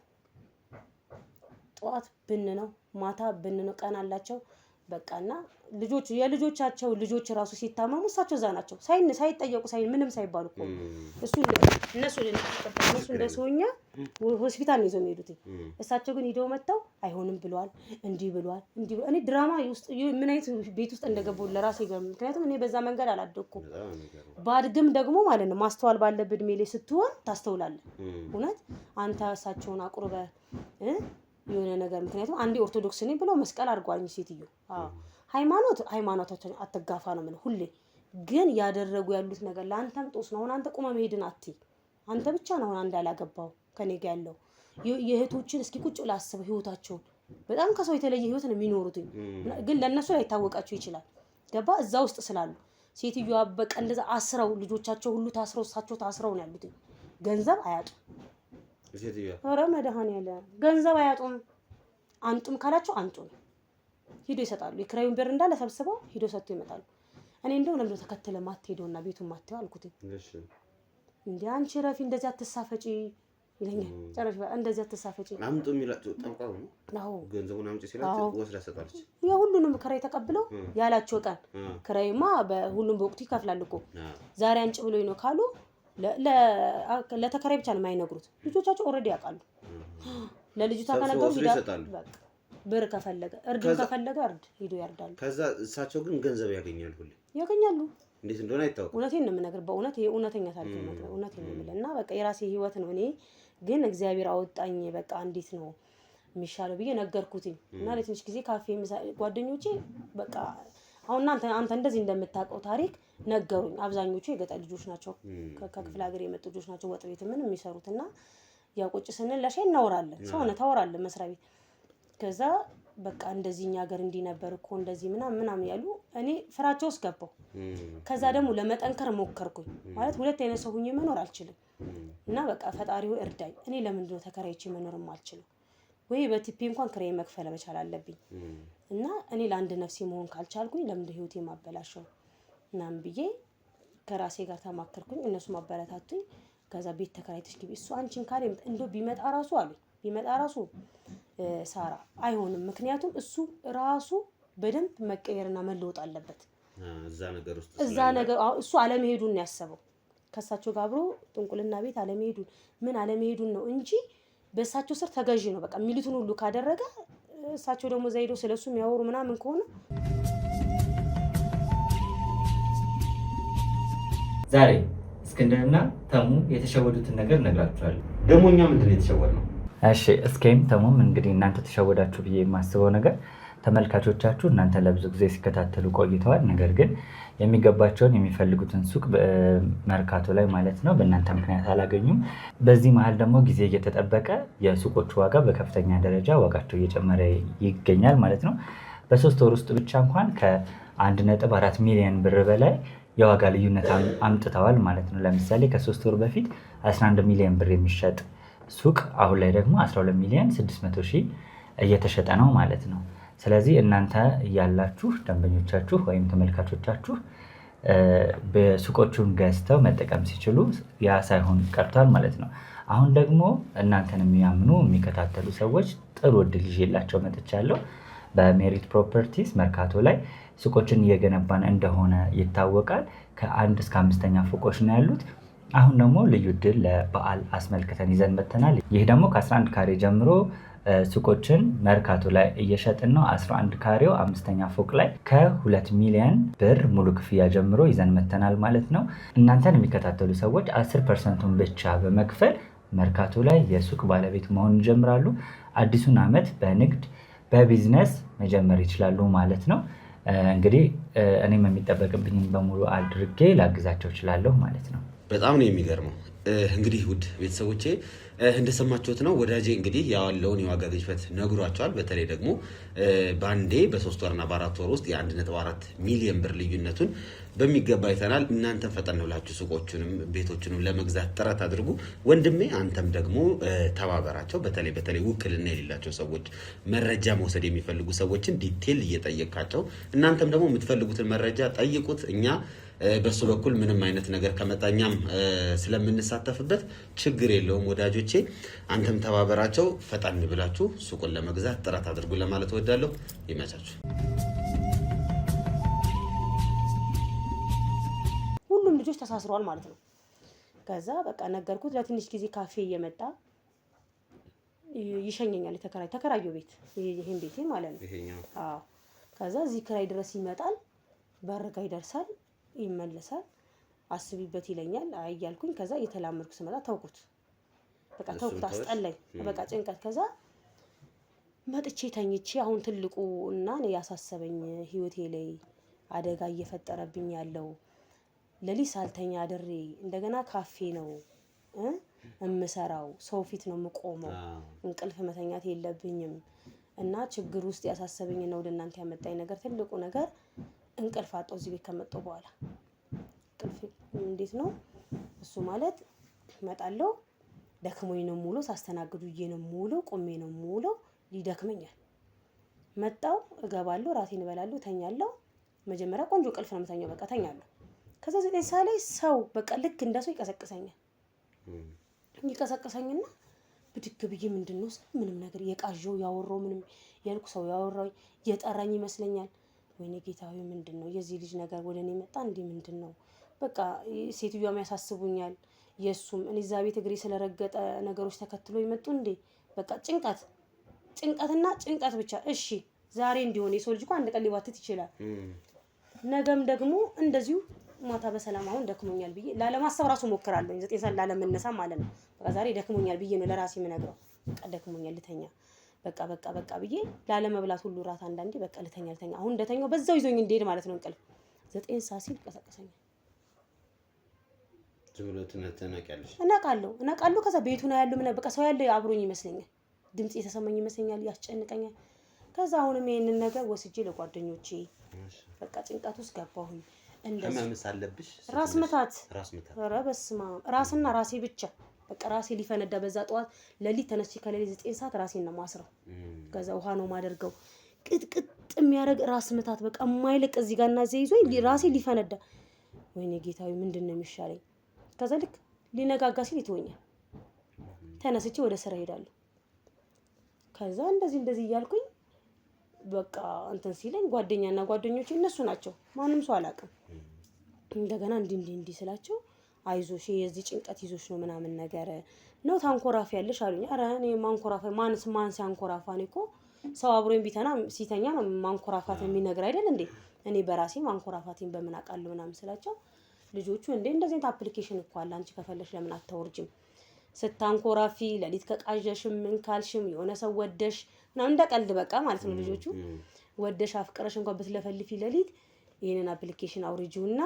ጠዋት ብን ነው፣ ማታ ብን ነው፣ ቀን አላቸው በቃና የልጆቻቸው ልጆች ራሱ ሲታመሙ እሳቸው እዛ ናቸው፣ ሳይጠየቁ ምንም ሳይባሉ እኮ እነሱ እንደ ሰውኛ ሆስፒታል ነው ይዘው የሚሄዱት። እሳቸው ግን ሂደው መጥተው አይሆንም ብለዋል፣ እንዲህ ብለዋል። እኔ ድራማ ውስጥ ምን አይነት ቤት ውስጥ እንደገባሁ ለራሴ ገርም። ምክንያቱም እኔ በዛ መንገድ አላደኩም። ባድግም ደግሞ ማለት ነው ማስተዋል ባለብህ እድሜ ላይ ስትሆን ታስተውላለህ። እውነት አንተ እሳቸውን አቁርበህ የሆነ ነገር ምክንያቱም አንዴ ኦርቶዶክስ ነኝ ብለው መስቀል አድርጓል ሴትዮ። ሃይማኖታችን አትጋፋ ነው ምን ሁሌ። ግን ያደረጉ ያሉት ነገር ለአንተም ጦስ ነው። አሁን አንተ ቁመ መሄድን አትይ። አንተ ብቻ ነው አሁን አንድ ያላገባው ከኔ ጋር ያለው። የእህቶችን እስኪ ቁጭ ብለህ አስበው ህይወታቸውን። በጣም ከሰው የተለየ ህይወት ነው የሚኖሩት። ግን ለነሱ ላይ ታወቃቸው ይችላል። ገባ እዛ ውስጥ ስላሉ ሴትዮዋ በቃ እንደዛ አስረው ልጆቻቸው ሁሉ ታስረው እሳቸው ታስረው ነው ያሉት። ገንዘብ አያጡም። ኧረ መድኃኒዓለም ገንዘብ አያጡም። አንጡም ካላቸው አንጡ ነው ሂዶ ይሰጣሉ። የክራዩን ብር እንዳለ ሰብስበው ሂዶ ሰጥቶ ይመጣሉ። እኔ እንደው ለምን ተከተለ ማትሄደውና ቤቱን ማትሄው አልኩት። እንዴ አንቺ ረፊ እንደዚህ አትሳፈጪ። ይለኛል። ጨረሽ እንደዚህ አትሳፈጪ አምጡ የሚላቸው ጠንቋው ነው። አዎ ገንዘቡን አምጪ ሲላቸው ወስዳ ሰጣለች። የሁሉንም ክራይ ተቀብለው ያላቸው ቀን ክራይማ በሁሉም በወቅቱ ይከፍላል እኮ ዛሬ አንጭ ብሎኝ ነው ካሉ ለተከራይ ብቻ ነው የማይነግሩት። ልጆቻቸው ኦልሬዲ ያውቃሉ። ለልጅቷ ከነገሩ ይሰጣሉ። በቃ ብር ከፈለገ ከፈለገ እርድ ሄዶ ያርዳሉ። ከዛ እሳቸው ግን ገንዘብ ያገኛሉ። ሁሌ ያገኛሉ። እንዴት እንደሆነ አይታወቅም። እውነቴን ነው የምነግርህ። በእውነት ይሄ እውነተኛ ታሪክ ነው የምነግርህ። እውነቴን ነው የምልህ እና በቃ የራሴ ህይወት ነው። እኔ ግን እግዚአብሔር አወጣኝ። በቃ እንዴት ነው የሚሻለው ብዬ ነገርኩትኝ እና ለትንሽ ጊዜ ካፌ ጓደኞቼ በቃ አሁን አንተ እንደዚህ እንደምታውቀው ታሪክ ነገሩኝ። አብዛኞቹ የገጠር ልጆች ናቸው፣ ከክፍለ ሀገር የመጡ ልጆች ናቸው። ወጥ ቤት ምን የሚሰሩት እና ያው ቁጭ ስንል ለሻይ እናወራለን። ሰውነ ታወራለን መስሪያ ቤት። ከዛ በቃ እንደዚህኛ ሀገር እንዲህ ነበር እኮ እንደዚህ ምናምን ያሉ እኔ ፍራቸው ውስጥ ገባሁ። ከዛ ደግሞ ለመጠንከር ሞከርኩኝ። ማለት ሁለት አይነት ሰው ሁኜ መኖር አልችልም እና በቃ ፈጣሪው እርዳኝ። እኔ ለምንድነው ተከራይቼ መኖርም አልችልም ወይ በቲፒ እንኳን ክራይ መክፈል መቻል አለብኝ እና እኔ ለአንድ ነፍሴ መሆን ካልቻልኩኝ ለምን ህይወቴ ማበላሸው እናም ብዬ ከራሴ ጋር ተማከርኩኝ። እነሱ ማበረታቱኝ። ከዛ ቤት ተከራይተሽ ግቢ እሱ አንቺን ካለ እንደው ቢመጣ ራሱ አሉኝ። ቢመጣ ራሱ ሳራ አይሆንም፣ ምክንያቱም እሱ ራሱ በደንብ መቀየርና መለወጥ አለበት። እዛ ነገር እሱ አለመሄዱን ነው ያሰበው። ከሳቸው ጋር አብሮ ጥንቁልና ቤት አለመሄዱን ነው እንጂ በእሳቸው ስር ተገዢ ነው። በቃ የሚሉትን ሁሉ ካደረገ እሳቸው ደግሞ እዛ ሄደው ስለሱ የሚያወሩ ምናምን ከሆነ ዛሬ እስክንድርና ተሙ የተሸወዱትን ነገር እነግራችኋለሁ። ደግሞ እኛ ምንድን ነው የተሸወድነው? እሺ እስኪም ተሙም እንግዲህ እናንተ ተሸወዳችሁ ብዬ የማስበው ነገር ተመልካቾቻችሁ እናንተ ለብዙ ጊዜ ሲከታተሉ ቆይተዋል። ነገር ግን የሚገባቸውን የሚፈልጉትን ሱቅ መርካቶ ላይ ማለት ነው በእናንተ ምክንያት አላገኙም። በዚህ መሀል ደግሞ ጊዜ እየተጠበቀ የሱቆቹ ዋጋ በከፍተኛ ደረጃ ዋጋቸው እየጨመረ ይገኛል ማለት ነው። በ3 ወር ውስጥ ብቻ እንኳን ከ1.4 ሚሊዮን ብር በላይ የዋጋ ልዩነት አምጥተዋል ማለት ነው። ለምሳሌ ከ3 ወር በፊት 11 ሚሊዮን ብር የሚሸጥ ሱቅ አሁን ላይ ደግሞ 12 ሚሊዮን 600 ሺህ እየተሸጠ ነው ማለት ነው። ስለዚህ እናንተ እያላችሁ ደንበኞቻችሁ ወይም ተመልካቾቻችሁ በሱቆቹን ገዝተው መጠቀም ሲችሉ ያ ሳይሆን ቀርቷል ማለት ነው። አሁን ደግሞ እናንተን የሚያምኑ የሚከታተሉ ሰዎች ጥሩ እድል ይዤላቸው መጥቻለሁ። በሜሪት ፕሮፐርቲስ መርካቶ ላይ ሱቆችን እየገነባን እንደሆነ ይታወቃል። ከ1 እስከ 5ኛ ፎቆች ነው ያሉት። አሁን ደግሞ ልዩ እድል ለበዓል አስመልክተን ይዘን መጥተናል። ይህ ደግሞ ከ11 ካሬ ጀምሮ ሱቆችን መርካቶ ላይ እየሸጥን ነው። 11 ካሬው 5ኛ ፎቅ ላይ ከ2 ሚሊዮን ብር ሙሉ ክፍያ ጀምሮ ይዘን መጥተናል ማለት ነው። እናንተን የሚከታተሉ ሰዎች 10%ን ብቻ በመክፈል መርካቶ ላይ የሱቅ ባለቤት መሆን ይጀምራሉ። አዲሱን ዓመት በንግድ በቢዝነስ መጀመር ይችላሉ ማለት ነው። እንግዲህ እኔም የሚጠበቅብኝን በሙሉ አድርጌ ላግዛቸው እችላለሁ ማለት ነው። በጣም ነው የሚገርመው። እንግዲህ ውድ ቤተሰቦቼ እንደሰማችሁት ነው ወዳጄ እንግዲህ ያለውን የዋጋ ግሽበት ነግሯቸዋል። በተለይ ደግሞ በአንዴ በ3 ወርና በ4 ወር ውስጥ የ1.4 ሚሊዮን ብር ልዩነቱን በሚገባ አይተናል። እናንተም ፈጠን ብላችሁ ሱቆቹንም ቤቶቹንም ለመግዛት ጥረት አድርጉ። ወንድሜ አንተም ደግሞ ተባበራቸው። በተለይ ውክልና የሌላቸው ሰዎች፣ መረጃ መውሰድ የሚፈልጉ ሰዎችን ዲቴል እየጠየቃቸው እናንተም ደግሞ የምትፈልጉትን መረጃ ጠይቁት። እኛ በሱ በኩል ምንም አይነት ነገር ከመጣኛም ስለምንሳተፍበት ችግር የለውም ወዳጆቼ። አንተም ተባበራቸው። ፈጣን ብላችሁ ሱቁን ለመግዛት ጥረት አድርጉ ለማለት እወዳለሁ። ይመቻችሁ። ሁሉም ልጆች ተሳስረዋል ማለት ነው። ከዛ በቃ ነገርኩት። ለትንሽ ጊዜ ካፌ እየመጣ ይሸኘኛል። ተከራዩ ቤት ይሄን ቤቴ ማለት ነው። አዎ። ከዛ እዚህ ክራይ ድረስ ይመጣል። በርጋ ይደርሳል፣ ይመለሳል። አስቢበት ይለኛል። አይ እያልኩኝ ከዛ እየተላመድኩ ስመጣ ተውኩት። በቃ ተውኩት፣ አስጠላኝ። በቃ ጭንቀት። ከዛ መጥቼ ተኝቼ አሁን ትልቁ እና ያሳሰበኝ ህይወቴ ላይ አደጋ እየፈጠረብኝ ያለው ለሊት ሳልተኛ አድሬ እንደገና ካፌ ነው እምሰራው፣ ሰው ፊት ነው የምቆመው፣ እንቅልፍ መተኛት የለብኝም እና ችግር ውስጥ ያሳሰበኝ ነው ወደ እናንተ ያመጣኝ ነገር ትልቁ ነገር እንቅልፍ አጣሁ። እዚህ ቤት ከመጣሁ በኋላ እንቅልፍ እንዴት ነው እሱ ማለት እመጣለሁ፣ ደክሞኝ ነው የምውለው፣ ሳስተናግዱዬ ነው የምውለው፣ ቆሜ ነው የምውለው፣ ይደክመኛል። መጣሁ፣ እገባለሁ፣ ራቴን እበላለሁ፣ ተኛለሁ። መጀመሪያ ቆንጆ እንቅልፍ ነው የምተኛው። በቃ ተኛለሁ። ከዛ 9 ሰዓት ላይ ሰው በቃ ልክ እንደ ሰው ይቀሰቅሰኛል። ይቀሰቅሰኝና ብድግ ብዬ ምንድነው ምንም ነገር የቃዠው ያወራው ምንም ያልኩ ሰው ያወራው የጠራኝ ይመስለኛል። ወይኔ ጌታዬ ምንድነው የዚህ ልጅ ነገር ወደ እኔ መጣ እንዴ? ምንድነው በቃ ሴትዮዋም ያሳስቡኛል። የሱም እኔ እዛ ቤት እግሬ ስለረገጠ ነገሮች ተከትሎ ይመጡ እንዴ? በቃ ጭንቀትና ጭንቀት ብቻ። እሺ ዛሬ እንዲሆን የሰው ልጅ እኮ አንድ ቀን ሊባትት ይችላል። ነገም ደግሞ እንደዚሁ ማታ በሰላም አሁን ደክሞኛል ብዬ ላለማሰብ ራሱ ሞክራለሁ። 9 ሰዓት ላለመነሳ ማለት ነው። በቃ ዛሬ ደክሞኛል ብዬ ነው ለራሴ የምነግረው። በቃ ደክሞኛል ልተኛ በቃ ብዬ ላለመብላት ሁሉ ራት አንዳንዴ በቃ ልተኛ አሁን እንደተኛው በዛው ይዞኝ እንደሄድ ማለት ነው እንቅልፍ 9 ሰዓት ሲል ቀሰቀሰኝ። እነቃለሁ። ከዛ ቤቱ ነው ያለው ምን በቃ ሰው ያለ አብሮኝ ይመስለኛል። ድምጽ የተሰማኝ ይመስለኛል፣ ያስጨንቀኛል። ከዛ አሁንም ይሄንን ነገር ወስጄ ለጓደኞቼ በቃ ጭንቀት ውስጥ ገባሁኝ። እንደዚህ አለብሽ ራስ ምታት ኧረ በስመ አብ ራስና ራሴ ብቻ በቃ ራሴ ሊፈነዳ በዛ ጠዋት ለሊት ተነስቼ ከሌሊት 9 ሰዓት ራሴን ነው ማስረው። ከዛ ውሃ ነው ማደርገው ቅጥቅጥ የሚያደርግ ራስ ምታት በቃ የማይለቅ እዚህ ጋርና እዚህ ይዞኝ ራሴ ሊፈነዳ። ወይኔ ጌታዬ ምንድነው የሚሻለኝ? ከዛ ልክ ሊነጋጋ ሲል ይተወኛል። ተነስቼ ወደ ስራ ሄዳለሁ። ከዛ እንደዚህ እያልኩኝ በቃ እንትን ሲለኝ ጓደኛና ጓደኞቼ እነሱ ናቸው ማንም ሰው አላውቅም። እንደገና እንዲህ ስላቸው አይዞሽ የዚህ ጭንቀት ይዞሽ ነው ምናምን ነገር ነው ታንኮራፊ ያለሽ አሉኝ። ኧረ እኔ ማንኮራፋ ማን ሲያንኮራፋ እኔ እኮ ሰው አብሮኝ ሲተኛ ነው ማንኮራፋት የሚነግር አይደል እንዴ? እኔ በራሴ ማንኮራፋቴን በምን አውቃለሁ ምናምን ስላቸው ልጆቹ እንደዚህ አፕሊኬሽን እኮ አለ አንቺ ከፈለሽ ለምን አታወርጂም? ስታንኮራፊ ለሊት ከቃዠሽም ምን ካልሽም የሆነ ሰው ወደሽ ነው እንደቀልድ በቃ ማለት ነው። ልጆቹ ወደሽ አፍቅረሽ እንኳን ብትለፈልፊ ለሊት ይሄንን አፕሊኬሽን አውርጂውና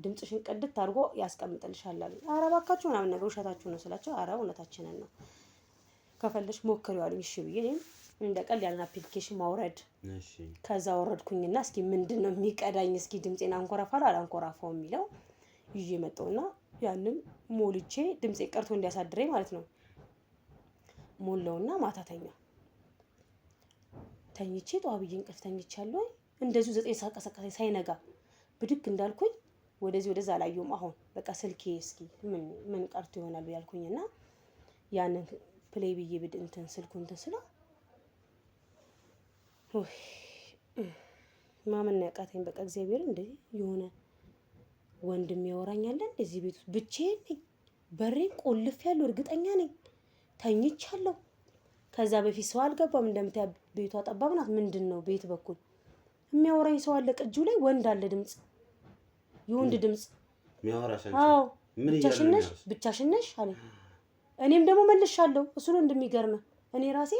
ድምጽሽን ቅድት አድርጎ ያስቀምጥልሻል አሉ። ኧረ እባካችሁ ምናምን ነገር ውሸታችሁ ነው ስላቸው ኧረ እውነታችንን ነው ከፈለሽ ሞክሪው አሉኝ። እሺ ብዬ እንደቀልድ ያንን አፕሊኬሽን ማውረድ ከዛ ወረድኩኝና እስኪ ምንድነው የሚቀዳኝ እስኪ ድምጼን አንኮራፋል አላንኮራፋው የሚለው ይዤ መጣውና ያንን ሞልቼ ድምጼ ቀርቶ እንዲያሳድረኝ ማለት ነው። ሞላውና ማታ ተኝቼ ጧብዬ እንቅልፍ ተኝቻለሁ። እንደዚሁ 9 ሰዓት ቀሰቀሰኝ ሳይነጋ ብድግ እንዳልኩኝ ወደዛ አላየሁም። አሁን በቃ ስልኬ እስኪ ምን ቀርቶ ይሆናል ያልኩኝና ያንን ፕሌይ ብዬ እንትን ስልኩን እንትን ስለው ማመን ያቃተኝ በቃ እግዚአብሔር እንደ የሆነ ወንድም ያወራኛል እንደዚህ ቤት ውስጥ ብቻዬን ነኝ። በሬን ቆልፍ ያለው እርግጠኛ ነኝ ተኝቻለሁ። ከዛ በፊት ሰው አልገባም። እንደምታይ ቤቷ ጠባብ ናት። ምንድነው ቤት በኩል የሚያወራኝ ሰው አለ። ቅጂው ላይ ወንድ አለ ድምጽ የወንድ ድምጽ የሚያወራሽ አንቺ አዎ ምን ብቻሽን ነሽ አለ። እኔም ደግሞ መልሻለሁ። እሱ ነው እንደሚገርም እኔ ራሴ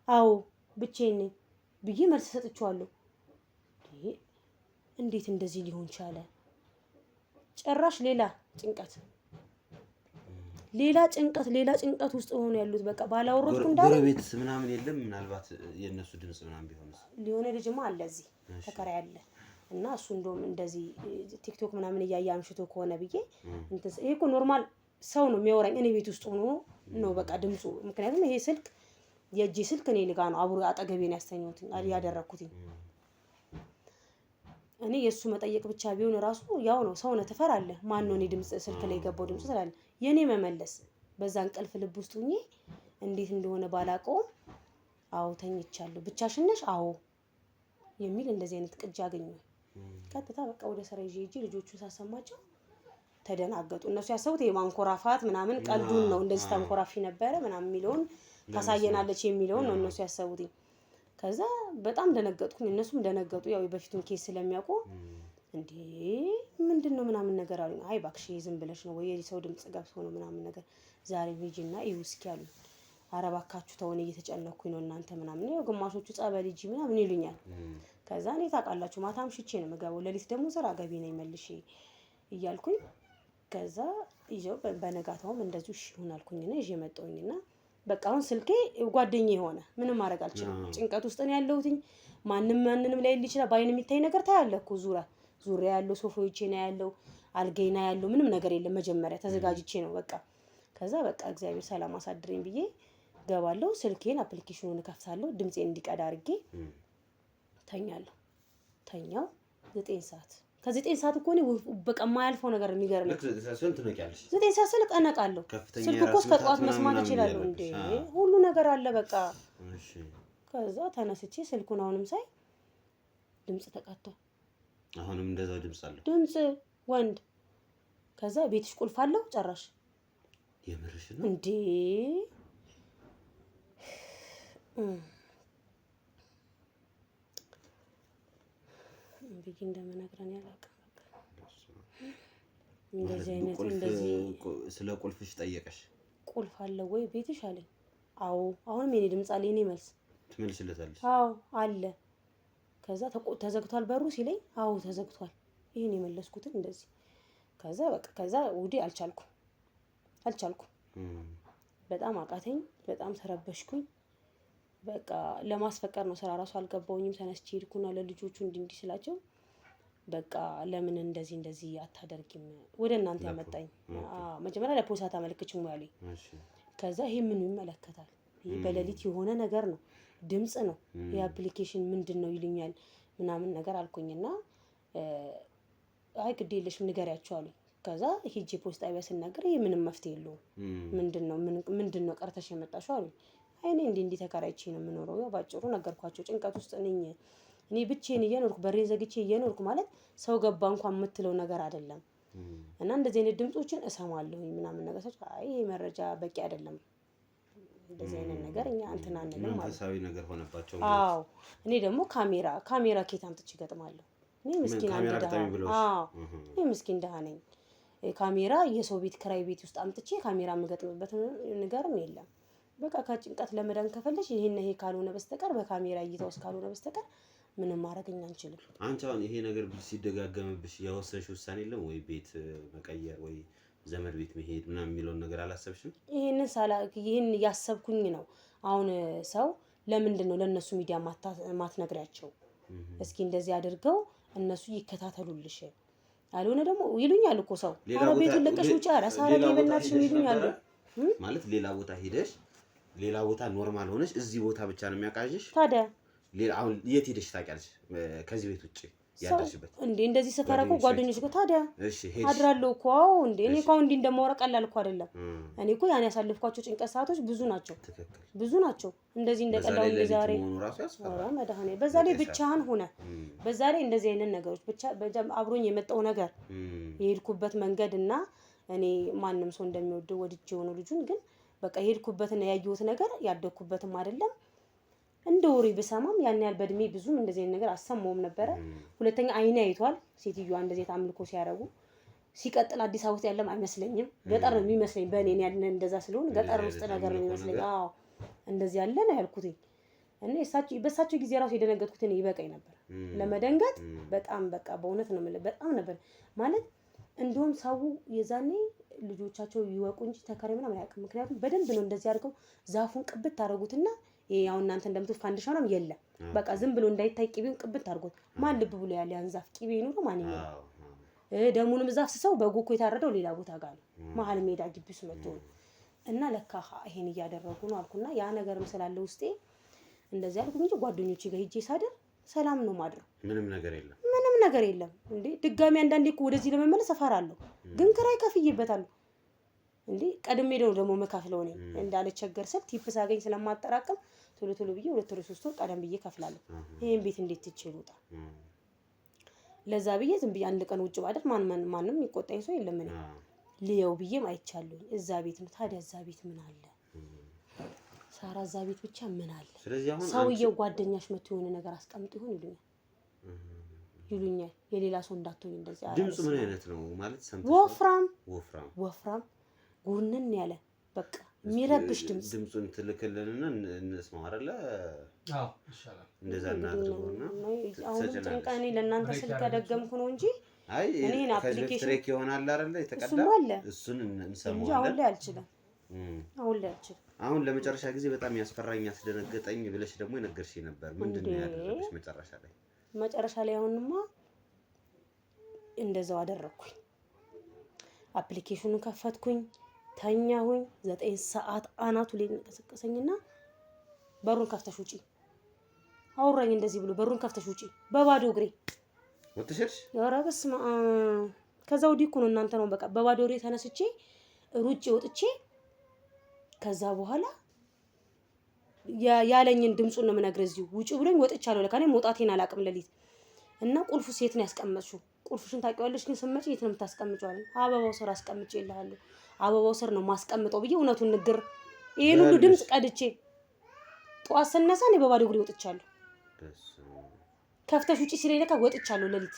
አዎ ብቻዬን ነኝ ብዬ መልስ ሰጥቼዋለሁ። እንዴት እንደዚህ ሊሆን ቻለ? ጭራሽ ሌላ ጭንቀት ውስጥ ሆኖ ያሉት በቃ ባላወሩት እንዳለ ጎረቤት ምናምን የለም። ምናልባት የነሱ ድምጽ ምናምን ቢሆንስ ሊሆነ ልጅማ አለ እዚህ ተከራይ አለ እና እሱ እንደውም እንደዚህ ቲክቶክ ምናምን እያየ አምሽቶ ከሆነ ብዬ እንትን ይሄ እኮ ኖርማል ሰው ነው የሚያወራኝ እኔ ቤት ውስጥ ሆኖ ነው በቃ ድምጹ። ምክንያቱም ይሄ ስልክ የእጄ ስልክ እኔ ልጋ ነው አብሮ አጠገቤን ያስተኛሁት ያደረኩት። እኔ የሱ መጠየቅ ብቻ ቢሆን ራሱ ያው ነው ሰው ነው ትፈራለህ። ማን ነው እኔ ድምጽ ስልክ ላይ የገባው ድምጽ ስላለ የኔ መመለስ በዛ እንቅልፍ ልብ ውስጥ ሆኜ እንዴት እንደሆነ ባላውቀውም አዎ ተኝቻለሁ። ብቻሽን ነሽ አዎ የሚል እንደዚህ አይነት ቅጅ አገኘሁ። ቀጥታ በቃ ወደ ስራ ይዤ ልጆቹን ሳሰማቸው ተደናገጡ። እነሱ ያሰቡት የማንኮራፋት ምናምን ቀልዱን ነው እንደዚህ ታንኮራፊ ነበረ ምናምን የሚለውን ታሳየናለች የሚለውን ነው እነሱ ያሰቡት። ከዛ በጣም ደነገጥኩኝ። እነሱም ደነገጡ። ያው በፊቱን ኬስ ስለሚያውቁ እንዴ ምንድነው ምናምን ነገር አሉኝ። አይ እባክሽ ዝም ብለሽ ነው ወይ የሰው ድምጽ ገብቶ ነው ምናምን ነገር ዛሬ ሂጂና እዩ እስኪ አሉኝ። ኧረ እባካችሁ ተውን እየተጨነኩኝ ነው እናንተ ምናምን። ያው ግማሾቹ ጸበል ሂጂ ምናምን ይሉኛል። ከዛ እኔ ታውቃላችሁ ማታም ሽቼ ነው የምገባው። ሌሊት ደግሞ ስራ ገቢ ነኝ መልሼ እያልኩኝ ከዛ ይዤው በነጋታውም እንደዚሁ እሺ ይሁን አልኩኝና ይዤ መጣሁኝና በቃ አሁን ስልኬ ጓደኛዬ ሆነ። ምንም ማድረግ አልችልም። ጭንቀት ውስጥ ነው ያለሁትኝ። ማንንም ላይ ይችላል ባይን የሚታይ ነገር ታያለህ እኮ ዙሪያ ያለው ሶፋዎቼ ነው ያለው አልጋዬ ነው ያለው ምንም ነገር የለም። መጀመሪያ ተዘጋጅቼ ነው በቃ ከዛ በቃ እግዚአብሔር ሰላም አሳድረኝ ብዬ ገባለሁ። ስልኬን አፕሊኬሽኑን እከፍታለሁ። ድምጼን እንዲቀዳ አድርጌ ተኛው 9 ሰዓት ከ9 ሰዓት እኮ ነው በቃ የማያልፈው ነገር የሚገርም። ልክ 9 ሰዓት ትነቂያለሽ? 9 ሰዓት ስልክ እነቃለሁ። ስልክ እኮ እስከ ጠዋት መስማት እችላለሁ እንዴ! ሁሉ ነገር አለ በቃ። እሺ። ከዛ ተነስቼ ስልኩን አሁንም ሳይ ድምጽ ተቀጥቷል። አሁንም እንደዛው ድምጽ አለው። ድምጽ ወንድ። ከዛ ቤትሽ ቁልፍ አለው ጨራሽ? የምርሽ ነው እንዴ? ብዬ እንደምነግረን ያላቀም እንደዚህ አይነት እንደዚህ። ስለ ቁልፍሽ ጠየቀሽ? ቁልፍ አለው ወይ ቤትሽ አለኝ። አዎ። አሁንም የኔ ድምጽ አለ። የኔ መልስ ትመልሽለታለሽ? አዎ አለ። ከዛ ተዘግቷል በሩ ሲለኝ አዎ ተዘግቷል። ይሄን የመለስኩትን እንደዚህ። ከዛ በቃ ከዛ ውዴ አልቻልኩም። በጣም አቃተኝ። በጣም ተረበሽኩኝ። በቃ ለማስፈቀር ነው ስራ ራሱ አልገባውኝም። ተነስቼ ሄድኩና ለልጆቹ እንዲህ ስላቸው በቃ ለምን እንደዚህ አታደርጊም ወደ እናንተ ያመጣኝ። መጀመሪያ ለፖሊስ አመልክችም ያለኝ። ከዛ ይሄ ምን ይመለከታል? ይሄ በሌሊት የሆነ ነገር ነው፣ ድምጽ ነው፣ የአፕሊኬሽን ምንድነው ይሉኛል ምናምን ነገር አልኩኝና አይ ግድ የለሽም ንገሪያቸው አሉኝ። ከዛ ሂጂ ፖሊስ ጣቢያ ስናገር ይሄ ምንም መፍትሄ የለውም፣ ምንድነው ቀርተሽ የመጣሽው አሉኝ። አይ እኔ እንዲህ ተከራይቼ ነው የምኖረው። ያው ባጭሩ ነገርኳቸው። ጭንቀት ውስጥ እኔ ብቻዬን እየኖርኩ በሬን ዘግቼ እየኖርኩ ማለት ሰው ገባ እንኳን የምትለው ነገር አይደለም። እና እንደዚህ አይነት ድምጾችን እሰማለሁ ምናምን ነገር ሰች አይ ይሄ መረጃ በቂ አይደለም፣ እንደዚህ አይነት ነገር እኛ እንትን አንልም ማለት መንፈሳዊ ነገር ሆነባቸው። አዎ። እኔ ደግሞ ካሜራ ኬት አምጥቼ እገጥማለሁ? እኔ ምስኪን አንድ ደሃ። አዎ እኔ ምስኪን ደሃ ነኝ። ካሜራ የሰው ቤት ክራይ ቤት ውስጥ አምጥቼ ካሜራ የምገጥምበት ነገርም የለም። በቃ ከጭንቀት ለመዳን ከፈለሽ ይሄ ካልሆነ በስተቀር በካሜራ እይታ ውስጥ ካልሆነ በስተቀር ምንም ማድረግ አንችልም። አንቺ አሁን ይሄ ነገር ሲደጋገምብሽ የወሰንሽ ውሳኔ የለም ወይ? ቤት መቀየር ወይ ዘመድ ቤት መሄድ ምናምን የሚለውን ነገር አላሰብሽም? ይሄን እያሰብኩኝ ነው። አሁን ሰው ለምንድን ነው ለእነሱ ሚዲያ ማትነግሪያቸው? እስኪ እንደዚህ አድርገው እነሱ ይከታተሉልሽ። አልሆነ ደግሞ ይሉኛል እኮ ሰው አረ ቤቱን ለቀሽ ውጪ፣ አረ ሳራ በእናትሽ ይሉኛል። ማለት ሌላ ቦታ ሄደሽ ሌላ ቦታ ኖርማል ሆነሽ እዚህ ቦታ ብቻ ነው የሚያቃዥሽ። ታዲያ ሌላ አሁን የት ሄደሽ ታውቂያለሽ? ከዚህ ቤት ውጪ ያደርሽበት እንዴ? እንደዚህ ሰፈራኮ ጓደኞች ጋር ታዲያ አድራለሁ እኮ። አዎ እንዴ እኔ እኮ እንዲህ እንደማወራ ቀላል እኮ አይደለም። እኔ እኮ ያን ያሳልፍኳቸው ጭንቀት ሰዓቶች ብዙ ናቸው። እንደዚህ እንደቀላው ዛሬ ኧረ መድኃኒዓለም። በዛ ላይ ብቻህን ሆነ በዛ ላይ እንደዚህ አይነት ነገሮች ብቻ አብሮኝ የመጣው ነገር የሄድኩበት መንገድ እና እኔ ማንም ሰው እንደሚወደው ወድጄ የሆነው ልጁን ግን በቃ የሄድኩበትና ያየሁት ነገር ያደኩበትም አይደለም። እንደ ወሬ ብሰማም ያን ያህል በእድሜ ብዙም እንደዚህ አይነት ነገር አሰማውም ነበረ። ሁለተኛ አይኔ አይቷል ሴትዮዋ እንደዚህ አምልኮ ሲያረጉ። ሲቀጥል አዲስ አበባ ውስጥ ያለም አይመስለኝም፣ ገጠር ነው የሚመስለኝ። በእኔ ያለ እንደዛ ስለሆነ ገጠር ውስጥ ነገር ነው የሚመስለኝ። አዎ እንደዚህ ያለ ነው ያልኩት። እና በሳቸው ጊዜ ራሱ የደነገጥኩት እኔ ይበቃኝ ነበር ለመደንገጥ። በጣም በቃ በእውነት ነው የምልህ በጣም ነበር ማለት። እንደውም ሰው የዛኔ ልጆቻቸው ይወቁ እንጂ ተከራይ ምናምን አያውቅም። ምክንያቱም በደንብ ነው እንደዚህ አድርገው ዛፉን ቅብት ታረጉትና ያው እናንተ እንደምትል ፋንዲሻ ምናምን የለም። በቃ ዝም ብሎ እንዳይታይ ቅቤውን ቅብት አድርጎት ማን ልብ ብሎ ያለ ያን ዛፍ ቅቤ ነው ማንኛው ደሙንም ዛፍ ሰው በጉ እኮ የታረደው ሌላ ቦታ ጋር ነው መሀል ሜዳ ግቢ ውስጥ መጥቶ ነው። እና ለካ ይሄን እያደረጉ ነው አልኩና ያ ነገርም ስላለ ውስጤ እንደዚህ አልኩ እንጂ ጓደኞቼ ጋር ሄጄ ሳደር ሰላም ነው ማድረው። ምንም ነገር የለም እንዴ። ድጋሚ አንዳንዴ እኮ ወደዚህ ለመመለስ እፈራለሁ፣ ግን ክራይ ከፍዬበታለሁ እንዴ። ቀድሜ ደግሞ መካፍለው ነኝ እንዳልቸገር ስል ቲፕ ሳገኝ ስለማጠራቀም ቶሎ ብዬ 2 ወር 3 ወር ቀደም ብዬ ከፍላለሁ። ይሄን ቤት እንዴት ትችሉታ? ለዛ ብዬ ዝም ብዬ አንድ ቀን ውጭ ባደር ማንም የሚቆጣኝ ሰው የለም። እኔ ልየው ብዬም አይቻለሁ። እዛ ቤት ነው ታዲያ። እዛ ቤት ምን አለ ሳራ? እዛ ቤት ብቻ ምን አለ? ሰውየው ጓደኛሽ መጥቶ የሆነ ነገር አስቀምጥ ይሆን ይሉኛል። የሌላ ሰው እንዳትሆኝ እንደዚህ አለ። ድምፁ ምን አይነት ነው ማለት ሰምተሽ? ወፍራም ጉንን ያለ በቃ የሚረብሽ ድምፁን ትልክልንና እንስማው አይደለ? አዎ ይሻላል። እንደዛ እናድርገውና አሁን ጭንቀኔ ለእናንተ ስልክ ያደገምኩ ነው እንጂ አይ እኔን አፕሊኬሽን ትሬክ ይሆናል አይደለ? የተቀዳ እሱን እንሰማው እንጂ አሁን ላይ አልችልም። አሁን ለመጨረሻ ጊዜ በጣም ያስፈራኝ ያስደነገጠኝ ብለሽ ደግሞ የነገርሽኝ ነበር። ምንድነው ያደረግሽ መጨረሻ ላይ? አሁንማ እንደዛው አደረኩኝ። አፕሊኬሽኑን ከፈትኩኝ፣ ተኛሁኝ። 9 ሰዓት አናቱ ላይ እንቀሰቀሰኝና በሩን ከፍተሽ ውጪ አውራኝ እንደዚህ ብሎ በሩን ከፍተሽ ውጪ በባዶ እግሬ ወጥተሽ ኧረ በስመ አብ። ከዛ ወዲህ እኮ ነው እናንተ ነው በቃ በባዶ ወሬ ተነስቼ ሩጬ ወጥቼ ከዛ በኋላ ያለኝን ድምጹን ነው የምነግርህ። እዚሁ ውጪ ብሎኝ ወጥቻለሁ። ለካ እኔ መውጣቴን አላውቅም ሌሊት እና ቁልፉ ሴት ነው ያስቀመጥሽው? ቁልፍሽን ታውቂዋለሽ ግን ስትመጪ የት ነው የምታስቀምጪው አለኝ። አበባው ስር አስቀምጬልሃለሁ፣ አበባው ስር ነው ማስቀምጠው ብዬ እውነቱን ንግር ይሄን ሁሉ ድምጽ ቀድቼ ጠዋት ስነሳ እኔ በባዶ እግሬ ወጥቻለሁ። ከፍተሽ ውጪ ሲለኝ ለካ ወጥቻለሁ። ሌሊት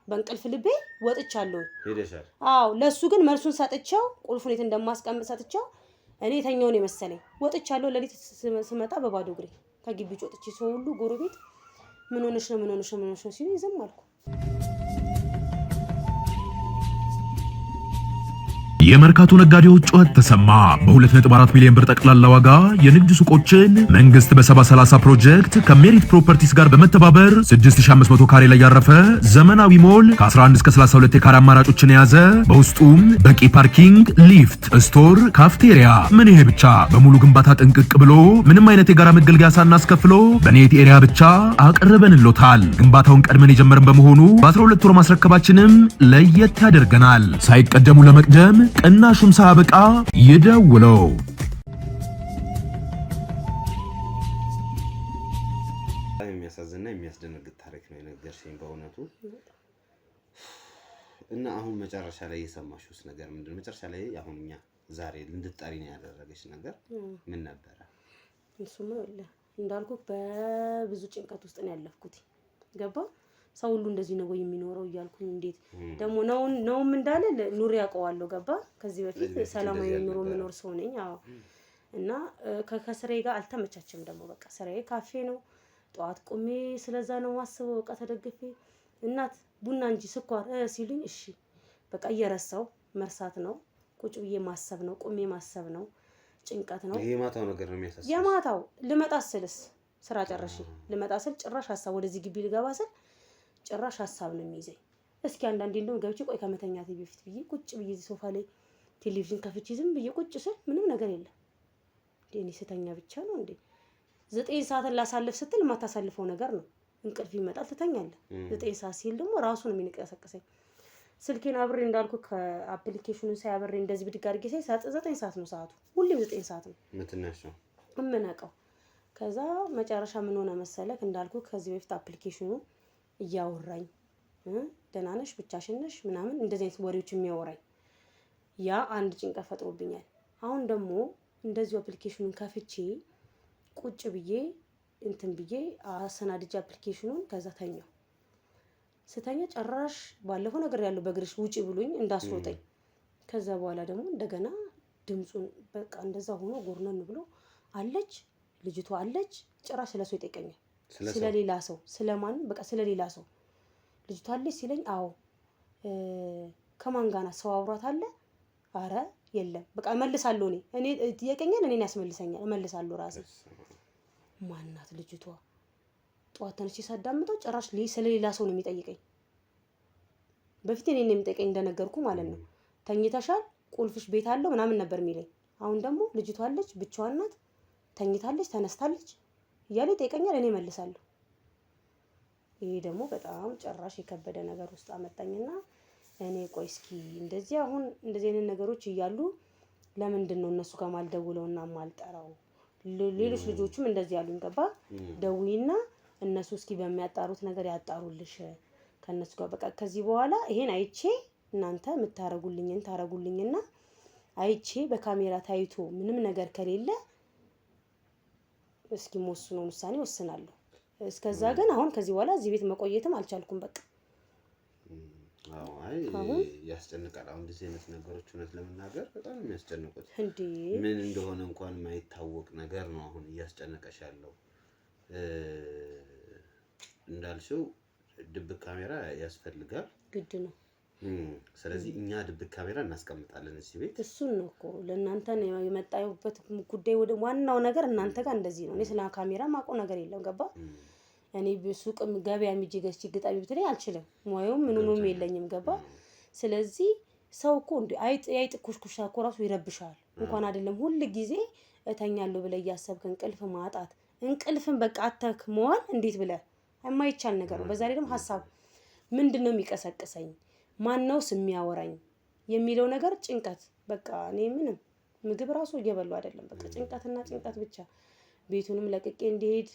በእንቅልፍ ልቤ ወጥቻለሁ። ሄደሻል? አዎ። ለሱ ግን መልሱን ሰጥቼው ቁልፉን የት እንደማስቀምጥ ሰጥቼው እኔ የተኛውን የመሰለኝ ወጥቻለሁ። ሌሊት ስመጣ በባዶ እግሬ ከግቢ ወጥቼ ሰው ሁሉ ጎረቤት ምን ሆነሽ ነው ሲሉ ዝም አልኩ። የመርካቶ ነጋዴዎች ጩኸት ተሰማ። በ2.4 ሚሊዮን ብር ጠቅላላ ዋጋ የንግድ ሱቆችን መንግስት በ70/30 ፕሮጀክት ከሜሪት ፕሮፐርቲስ ጋር በመተባበር 6500 ካሬ ላይ ያረፈ ዘመናዊ ሞል ከ11 እስከ 32 የካሬ አማራጮችን የያዘ በውስጡም በቂ ፓርኪንግ፣ ሊፍት፣ ስቶር፣ ካፍቴሪያ ምን ይሄ ብቻ በሙሉ ግንባታ ጥንቅቅ ብሎ ምንም አይነት የጋራ መገልገያ ሳናስከፍሎ በኔት ኤሪያ ብቻ አቅርበንሎታል። ግንባታውን ቀድመን የጀመርን በመሆኑ በ12 ወር ማስረከባችንም ለየት ያደርገናል። ሳይቀደሙ ለመቅደም ቅናሹም ሳያበቃ ይደውለው። የሚያሳዝንና የሚያስደነግጥ ታሪክ ነው የነገርሽኝ በእውነቱ። እና አሁን መጨረሻ ላይ የሰማሽውስ ነገር ምንድነው? መጨረሻ ላይ አሁን እኛ ዛሬ እንድትጠሪ ነው ያደረገሽ ነገር ምን ነበረ? እሱማ እንዳልኩ በብዙ ጭንቀት ውስጥ ነው ያለፍኩት። ገባ ሰው ሁሉ እንደዚህ ነው ወይ የሚኖረው እያልኩኝ እንዴት ደግሞ ነውም እንዳለ ኑሮ ያውቀዋለሁ። ገባ ከዚህ በፊት ሰላማዊ ኑሮ የምኖር ሰው ነኝ። አዎ። እና ከስራዬ ጋር አልተመቻችም። ደግሞ በቃ ስራዬ ካፌ ነው። ጠዋት ቆሜ ስለዛ ነው ማስበው። በቃ ተደግፌ እናት ቡና እንጂ ስኳር ሲሉኝ እሺ በቃ እየረሳው መርሳት ነው። ቁጭ ብዬ ማሰብ ነው። ቆሜ ማሰብ ነው። ጭንቀት ነው። ይሄ ማታው ነገር ነው የሚያሳስበው። የማታው ልመጣ ስልስ ስራ ጨርሼ ልመጣ ስል ጭራሽ ሀሳብ ወደዚህ ግቢ ልገባ ስል ጭራሽ ሀሳብ ነው የሚይዘኝ። እስኪ አንዳንዴ እንደው ገብቼ ቆይ ከመተኛቴ በፊት ብዬ ቁጭ ብዬ ሶፋ ላይ ቴሌቪዥን ከፍቼ ዝም ብዬ ቁጭ ስል ምንም ነገር የለም። እኔ ስተኛ ብቻ ነው እንዴ 9 ሰዓትን ላሳልፍ ስትል የማታሳልፈው ነገር ነው። እንቅልፍ ይመጣል፣ ትተኛለህ። 9 ሰዓት ሲል ደግሞ ራሱ ነው የሚንቀሳቀሰኝ። ስልኬን አብሬ እንዳልኩ ከአፕሊኬሽኑን ሳያበሬ እንደዚህ ብድግ አድርጌ ሳይ 9 ሰዓት ነው ሰዓቱ። ሁሌም 9 ሰዓት ነው ምትነሻው እምነቀው። ከዛ መጨረሻ ምን ሆነ መሰለክ እንዳልኩ ከዚህ በፊት አፕሊኬሽኑ እያወራኝ ደህና ነሽ ብቻሽን ነሽ ምናምን እንደዚህ አይነት ወሬዎች የሚያወራኝ ያ አንድ ጭንቀት ፈጥሮብኛል። አሁን ደግሞ እንደዚሁ አፕሊኬሽኑን ከፍቼ ቁጭ ብዬ እንትን ብዬ አሰናድጄ አፕሊኬሽኑን ከዛ ተኛው። ስተኛ ጭራሽ ባለፈው ነገር ያለው በእግርሽ ውጪ ብሎኝ እንዳስሮጠኝ። ከዛ በኋላ ደግሞ እንደገና ድምጹን በቃ እንደዛ ሆኖ ጎርነን ብሎ አለች ልጅቷ አለች። ጭራሽ ስለሰው ይጠይቀኛል። ስለሌላ ሰው ስለማን በቃ ስለሌላ ሰው ልጅቷ አለች ሲለኝ አዎ ከማን ጋር ናት? ሰው አውራት አለ? አረ የለም በቃ እመልሳለሁ። እኔ ጥያቄኛል እኔን ያስመልሰኛል እመልሳለሁ ራሴ። ማናት ልጅቷ? ጠዋት ተነስቼ ሳዳምጠው ጭራሽ ስለሌላ ሰው ነው የሚጠይቀኝ። በፊት እኔን ነው የሚጠይቀኝ እንደነገርኩ ማለት ነው። ተኝተሻል? ቁልፍሽ ቤት አለው ምናምን ነበር የሚለኝ። አሁን ደግሞ ልጅቷ አለች ብቻዋን ናት ተኝታለች ተነስታለች እያለ ይጠይቀኛል። እኔ እመልሳለሁ። ይሄ ደግሞ በጣም ጭራሽ የከበደ ነገር ውስጥ አመጣኝና እኔ ቆይ እስኪ እንደዚህ አሁን እንደዚህ አይነት ነገሮች እያሉ ለምንድን ነው እነሱ ጋር ማልደውለውና ማልጠራው? ሌሎች ልጆችም እንደዚህ ያሉኝ ገባ ደውይና እነሱ እስኪ በሚያጣሩት ነገር ያጣሩልሽ ከነሱ ጋር በቃ ከዚህ በኋላ ይሄን አይቼ እናንተ የምታረጉልኝን ታረጉልኝና አይቼ በካሜራ ታይቶ ምንም ነገር ከሌለ እስኪ ወስነው ውሳኔ ወስናለሁ። እስከዛ ግን አሁን ከዚህ በኋላ እዚህ ቤት መቆየትም አልቻልኩም በቃ። አይ ያስጨንቃል። አሁን እንደዚህ አይነት ነገሮች እውነት ለመናገር በጣም የሚያስጨንቁት እንዴ ምን እንደሆነ እንኳን የማይታወቅ ነገር ነው አሁን እያስጨነቀሽ ያለው። እንዳልሽው ድብቅ ካሜራ ያስፈልጋል፣ ግድ ነው። ስለዚህ እኛ ድብቅ ካሜራ እናስቀምጣለን እዚህ ቤት። እሱን ነው እኮ ለእናንተ ነው የመጣሁበት ጉዳይ። ወደ ዋናው ነገር እናንተ ጋር እንደዚህ ነው። እኔ ስለ ካሜራ ማውቀው ነገር የለም ገባ። እኔ በሱቅም ገበያ የሚጂ ገዝቼ ግጣሚ ብትለኝ አልችልም። ሙያውም ምኑንም የለኝም ገባ። ስለዚህ ሰው እኮ እንደ አይጥ ኩሽኩሻ እኮ ራሱ ይረብሻል። እንኳን አይደለም ሁሉ ጊዜ እተኛለሁ ብለህ እያሰብክ እንቅልፍ ማጣት እንቅልፍን በቃ አተክ መዋል እንዴት ብለህ የማይቻል ነገር ነው። በዛ ላይ ደግሞ ሀሳብ ምንድነው የሚቀሰቅሰኝ? ማነውስ የሚያወራኝ የሚለው ነገር ጭንቀት። በቃ እኔ ምንም ምግብ ራሱ እየበሉ አይደለም። በቃ ጭንቀትና ጭንቀት ብቻ። ቤቱንም ለቅቄ እንዲሄድ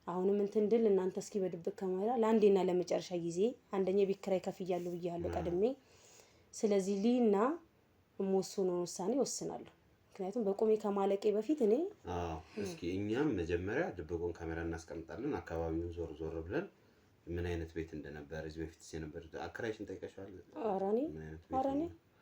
አሁንም እንትን ድል እናንተ እስኪ በድብቅ ከመራ ለአንዴና ለመጨረሻ ጊዜ አንደኛ ቤት ኪራይ ከፍያለሁ ብያለሁ ቀድሜ። ስለዚህ ሊና የምወስነውን ውሳኔ ወስናለሁ። ምክንያቱም በቆሜ ከማለቄ በፊት እኔ እስኪ እኛም መጀመሪያ ድብቁን ካሜራ እናስቀምጣለን። አካባቢውን ዞር ዞር ብለን ምን አይነት ቤት እንደነበር እዚህ በፊት የነበር አከራይሽን ጠይቀሻል? ኧረ እኔ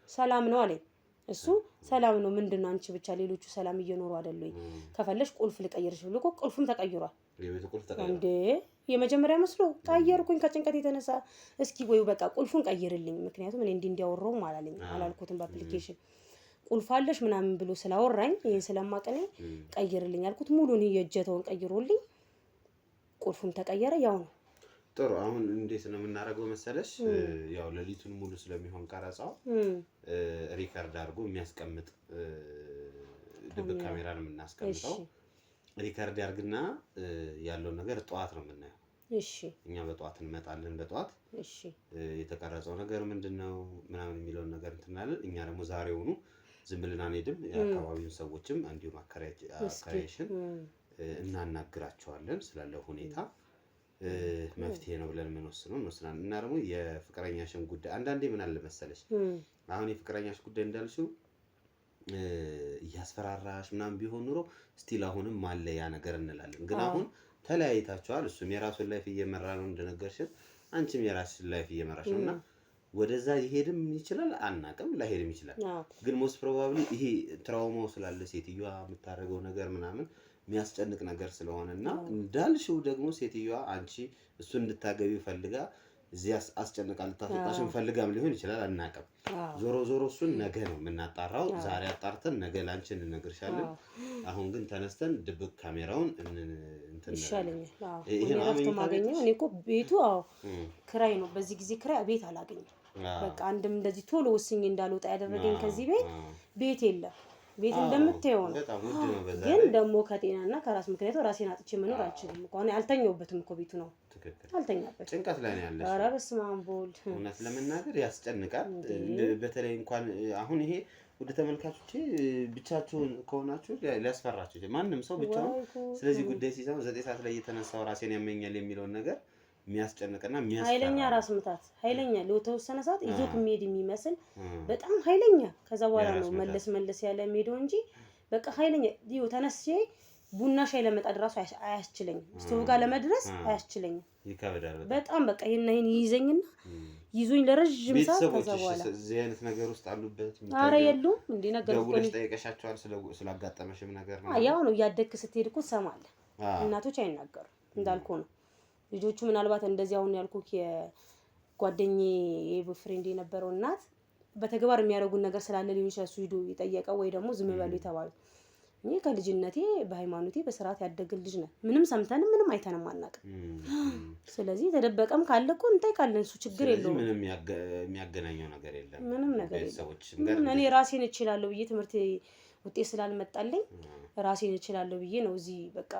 ሰላም ነው አለኝ እሱ። ሰላም ነው ምንድነው አንቺ ብቻ ሌሎቹ ሰላም እየኖሩ አይደል ወይ? ከፈለሽ ቁልፍ ልቀይርሽ ብሎ እኮ ቁልፉም ተቀይሯል። የቤቱ ቁልፍ ተቀይሯል እንዴ? የመጀመሪያ መስሎ ቀየርኩኝ ከጭንቀት የተነሳ። እስኪ ወይ በቃ ቁልፉን ቀይርልኝ፣ ምክንያቱም እኔ እንዲያወራው አላልኩትም በአፕሊኬሽን ቁልፍ አለሽ ምናምን ብሎ ስላወራኝ ይሄን ስለማቀኔ ቀይርልኝ አልኩት። ሙሉን የእጀታውን ቀይሮልኝ ቁልፉም ተቀየረ። ያው ነው። ጥሩ። አሁን እንዴት ነው የምናደርገው መሰለሽ? ያው ሌሊቱን ሙሉ ስለሚሆን ቀረጻው ሪከርድ አድርጎ የሚያስቀምጥ ድብቅ ካሜራ ነው የምናስቀምጠው። ሪከርድ ያርግና ያለውን ነገር ጠዋት ነው የምናየው። እሺ እኛ በጠዋት እንመጣለን። በጠዋት እሺ የተቀረጸው ነገር ምንድነው ምናምን የሚለውን ነገር እንትናለን። እኛ ደግሞ ዛሬውኑ ዝም ብለን አንሄድም። የአካባቢውን ሰዎችም እንዲሁም አከራይሽን እናናግራቸዋለን ስላለው ሁኔታ መፍትሄ ነው ብለን እንወስናለን። እና ደግሞ የፍቅረኛሽን ጉዳይ አንዳንዴ ምን አለ መሰለሽ፣ አሁን የፍቅረኛሽ ጉዳይ እንዳልሽው እያስፈራራሽ ምናምን ቢሆን ኑሮ ስቲል አሁንም ማለ ያ ነገር እንላለን። ግን አሁን ተለያይታችኋል። እሱም የራሱን ላይፍ እየመራ ነው እንደነገርሽን፣ አንቺም የራስሽን ላይፍ እየመራሽ ነውና ወደዛ ይሄድም ይችላል አናቅም፣ ላይሄድም ይችላል። ግን ሞስት ፕሮባብሊ ይሄ ትራውማው ስላለ ሴትዮዋ የምታደርገው ነገር ምናምን የሚያስጨንቅ ነገር ስለሆነና እንዳልሽው ደግሞ ሴትዮዋ አንቺ እሱን እንድታገቢው ፈልጋ እዚህ አስጨንቃ ልታስወጣሽም ፈልጋም ሊሆን ይችላል፣ አናቅም። ዞሮ ዞሮ እሱን ነገ ነው የምናጣራው። ዛሬ አጣርተን ነገ ላንቺ እንነግርሻለን። አሁን ግን ተነስተን ድብቅ ካሜራውን ይሻለኛል። ይሄ ረፍት ማገኘው እኔ እኮ ቤቱ ክራይ ነው። በዚህ ጊዜ ክራይ ቤት አላገኝም። በቃ አንድም እንደዚህ ቶሎ ወስኜ እንዳልወጣ ያደረገኝ ከዚህ ቤት የለም። ቤት እንደምታየው ነው። ግን ደግሞ ከጤናና ከራስ ምክንያቱ ራሴን አጥቼ መኖር አልችልም እኮ። እኔ አልተኛውበትም እኮ ቤቱ ነው አልተኛበት። ጭንቀት ላይ ነው ያለሽ። ኧረ በስመ አብ ወልድ። እውነት ለመናገር ያስጨንቃል። በተለይ እንኳን አሁን ይሄ ወደ ተመልካቾቼ ብቻችሁን ከሆናችሁ ሊያስፈራችሁ ይችላል። ማንም ሰው ብቻውን ስለዚህ ጉዳይ ሲሰማ 9 ሰዓት ላይ እየተነሳው ራሴን ያመኛል የሚለውን ነገር የሚያስጨንቅና የሚያስፈራ ኃይለኛ ራስ ምታት ኃይለኛ ለተወሰነ ሰዓት ይዞክ የሚሄድ የሚመስል በጣም ኃይለኛ። ከዛ በኋላ ነው መለስ ያለ የሚሄደው እንጂ በቃ ኃይለኛ ይኸው ተነስቼ ቡና ሻይ ለመጣድ ራሱ አያስችለኝም። ስቶቭ ጋር ለመድረስ አያስችለኝም። ይከብዳል በጣም በቃ ይሄን ይይዘኝና ይዞኝ ለረጅም ሰዓት። ከዛ በኋላ እዚህ አይነት ነገር ውስጥ አሉበት። ኧረ የሉም እንዴ ነገር እኮ ደውለሽ ጠይቀሻቸዋል ስላጋጠመሽም ነገር ነው? ያው ነው እያደግክ ስትሄድ እኮ ትሰማለህ። እናቶች አይናገሩም እንዳልኩ ነው። ልጆቹ ምናልባት እንደዚህ አሁን ያልኩክ የጓደኛዬ ፍሬንድ የነበረው እናት በተግባር የሚያደርጉን ነገር ስላለ ሊሆን ይችላል እሱ ሂዶ የጠየቀው ወይ ደግሞ ዝም በሉ የተባሉ። እኔ ከልጅነቴ በሃይማኖቴ በስርዓት ያደግን ልጅ ነን። ምንም ሰምተንም ምንም አይተንም አናውቅም። ስለዚህ ተደበቀም ካለ እኮ እንጠይቃለን። እሱ ችግር የለውም። ምንም የሚያገናኘው ነገር የለም። ምንም ነገር የለም። እኔ ራሴን እችላለሁ ብዬ ትምህርት ውጤት ስላልመጣልኝ ራሴን እችላለሁ ብዬ ነው እዚህ በቃ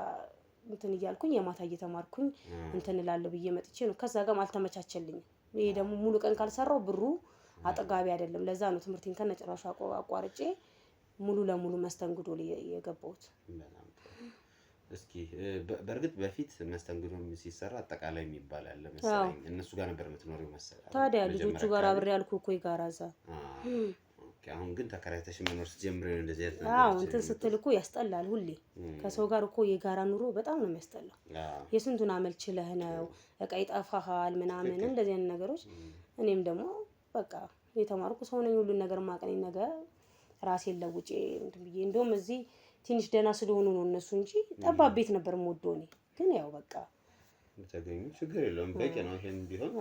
እንትን እያልኩኝ የማታ እየተማርኩኝ እንትን እላለሁ ብዬ መጥቼ ነው። ከዛ ጋርም አልተመቻቸልኝም። ይሄ ደግሞ ሙሉ ቀን ካልሰራው ብሩ አጠጋቢ አይደለም። ለዛ ነው ትምህርቴን ከነጭራሹ አቋርጬ ሙሉ ለሙሉ መስተንግዶ ላይ የገባሁት። እስኪ በእርግጥ በፊት መስተንግዶም ሲሰራ አጠቃላይ የሚባል አለ መሰለኝ። እነሱ ጋር ነበር የምትኖሪው መሰለኝ። ታዲያ ልጆቹ ጋር አብሬ ያልኩህ እኮ ይጋራዛ። አሁን ግን ተከራይተሽ መኖር ስትጀምሪ ነው እንደዚህ አይነት ነገር። እንትን ስትል እኮ ያስጠላል። ሁሌ ከሰው ጋር እኮ የጋራ ኑሮ በጣም ነው የሚያስጠላው። የስንቱን አመል ችለህ ነው እቃ ይጠፋሃል ምናምን እንደዚህ አይነት ነገሮች። እኔም ደግሞ በቃ የተማርኩ ሰው ነኝ። ሁሉን ነገር ማቀነኝ ነገር ራሴን ለውጬ እንትን ብዬ እንደውም እዚህ ትንሽ ደህና ስለሆኑ ነው እነሱ እንጂ ጠባብ ቤት ነበር የምወደው እኔ። ግን ያው በቃ ተገኙ ችግር የለውም በቂ ነው ይሄን ቢሆን።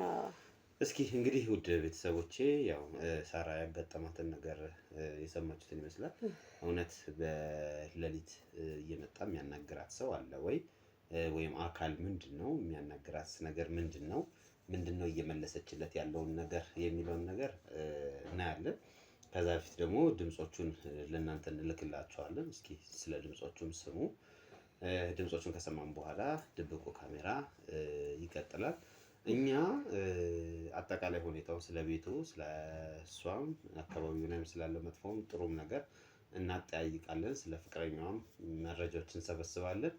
እስኪ እንግዲህ ውድ ቤተሰቦቼ ያው ሳራ ያጋጠማትን ነገር የሰማችሁትን ይመስላል። እውነት በሌሊት እየመጣ የሚያናግራት ሰው አለ ወይ? ወይም አካል ምንድነው የሚያናግራት ነገር ምንድነው እየመለሰችለት ያለውን ነገር የሚለውን ነገር እናያለን። ከዛ በፊት ደግሞ ድምጾቹን ለእናንተ እንልክላችኋለን። እስኪ ስለ ድምጾቹም ስሙ። ድምጾቹን ከሰማን በኋላ ድብቁ ካሜራ ይቀጥላል። እኛ አጠቃላይ ሁኔታው ስለ ቤቱ ስለ እሷም አካባቢው ላይ ስላለው መጥፎም ጥሩም ነገር እናጠያይቃለን። ስለ ፍቅረኛዋም መረጃዎችን እንሰበስባለን።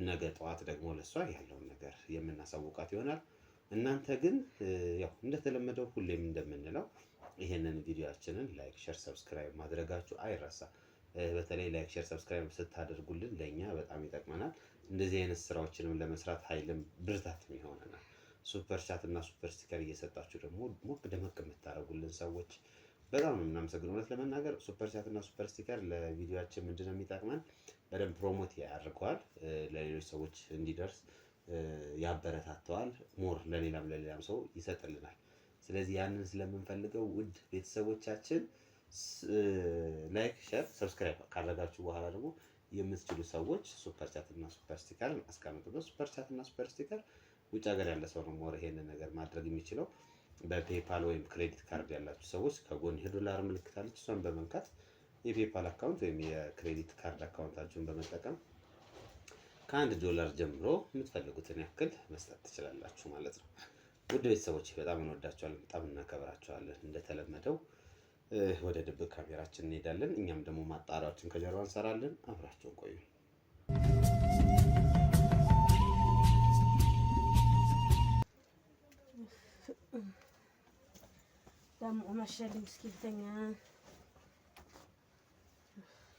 ነገ ጠዋት ደግሞ ለሷ ያለውን ነገር የምናሳውቃት ይሆናል። እናንተ ግን ያው እንደተለመደው ሁሌም እንደምንለው ይሄንን ቪዲዮአችንን ላይክ፣ ሼር፣ ሰብስክራይብ ማድረጋችሁ አይረሳ። በተለይ ላይክ፣ ሼር፣ ሰብስክራይብ ስታደርጉልን ለኛ በጣም ይጠቅመናል። እንደዚህ አይነት ስራዎችንም ለመስራት ኃይልም ብርታትም ይሆነናል። ሱፐር ቻት እና ሱፐር ስቲከር እየሰጣችሁ ደግሞ ሞቅ ደመቅ የምታደርጉልን ሰዎች በጣም ነው የምናመሰግነው። እውነት ለመናገር ሱፐር ቻት እና ሱፐር ስቲከር ለቪዲዮአችን ምንድነው የሚጠቅመን? በደንብ ፕሮሞት ያደርገዋል፣ ለሌሎች ሰዎች እንዲደርስ ያበረታተዋል፣ ሞር ለሌላም ሰው ይሰጥልናል። ስለዚህ ያንን ስለምንፈልገው ውድ ቤተሰቦቻችን ላይክ፣ ሼር፣ ሰብስክራይብ ካደረጋችሁ በኋላ ደግሞ የምትችሉ ሰዎች ሱፐር ቻት እና ሱፐር ስቲከር አስቀምጡበት። ሱፐር ቻት እና ሱፐር ስቲከር ውጭ ሀገር ያለ ሰው ነው ሞር ይሄንን ነገር ማድረግ የሚችለው። በፔፓል ወይም ክሬዲት ካርድ ያላችሁ ሰዎች ከጎን የዶላር ምልክት አለች፣ እሷን በመንካት የፔፓል አካውንት ወይም የክሬዲት ካርድ አካውንታችሁን በመጠቀም $1 ጀምሮ የምትፈልጉትን ያክል መስጠት ትችላላችሁ ማለት ነው። ውድ ቤተሰቦች በጣም እንወዳችኋለን፣ በጣም እናከብራችኋለን። እንደተለመደው ወደ ድብቅ ካሜራችን እንሄዳለን። እኛም ደግሞ ማጣሪያዎችን ከጀርባ እንሰራለን። አብራችሁን ቆዩ። ደግሞ መሸልኝ እስኪ ልተኛ።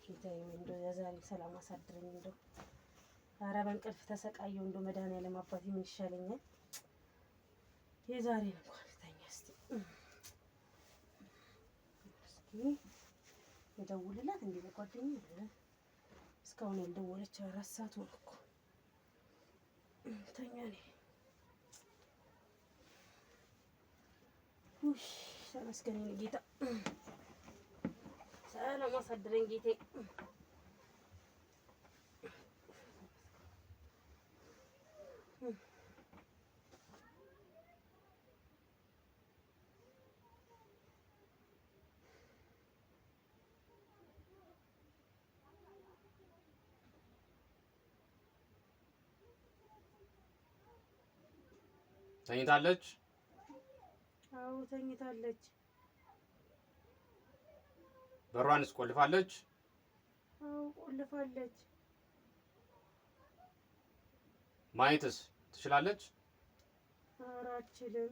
ጌታዬ እንደው የዛሬ ሰላም አሳድረኝ። እንደው ኧረ በእንቅልፍ ተሰቃየሁ። እንደው መድኃኒዓለም አባቴ ምን ይሻለኛል? የዛሬ እንኳን ልተኛ እስኪ የደውልላት እንዴ ለጓደኛ እስካሁን ያልደወለች 4 ሰዓት ሆነ እኮ። ተኛ ነኝ። ተመስገን ጌታ፣ ሰላም አሳድረኝ ጌታዬ። ተኝታለች? አዎ ተኝታለች። በሯንስ ቆልፋለች? አዎ ቆልፋለች። ማየትስ ትችላለች? ኧረ አትችልም።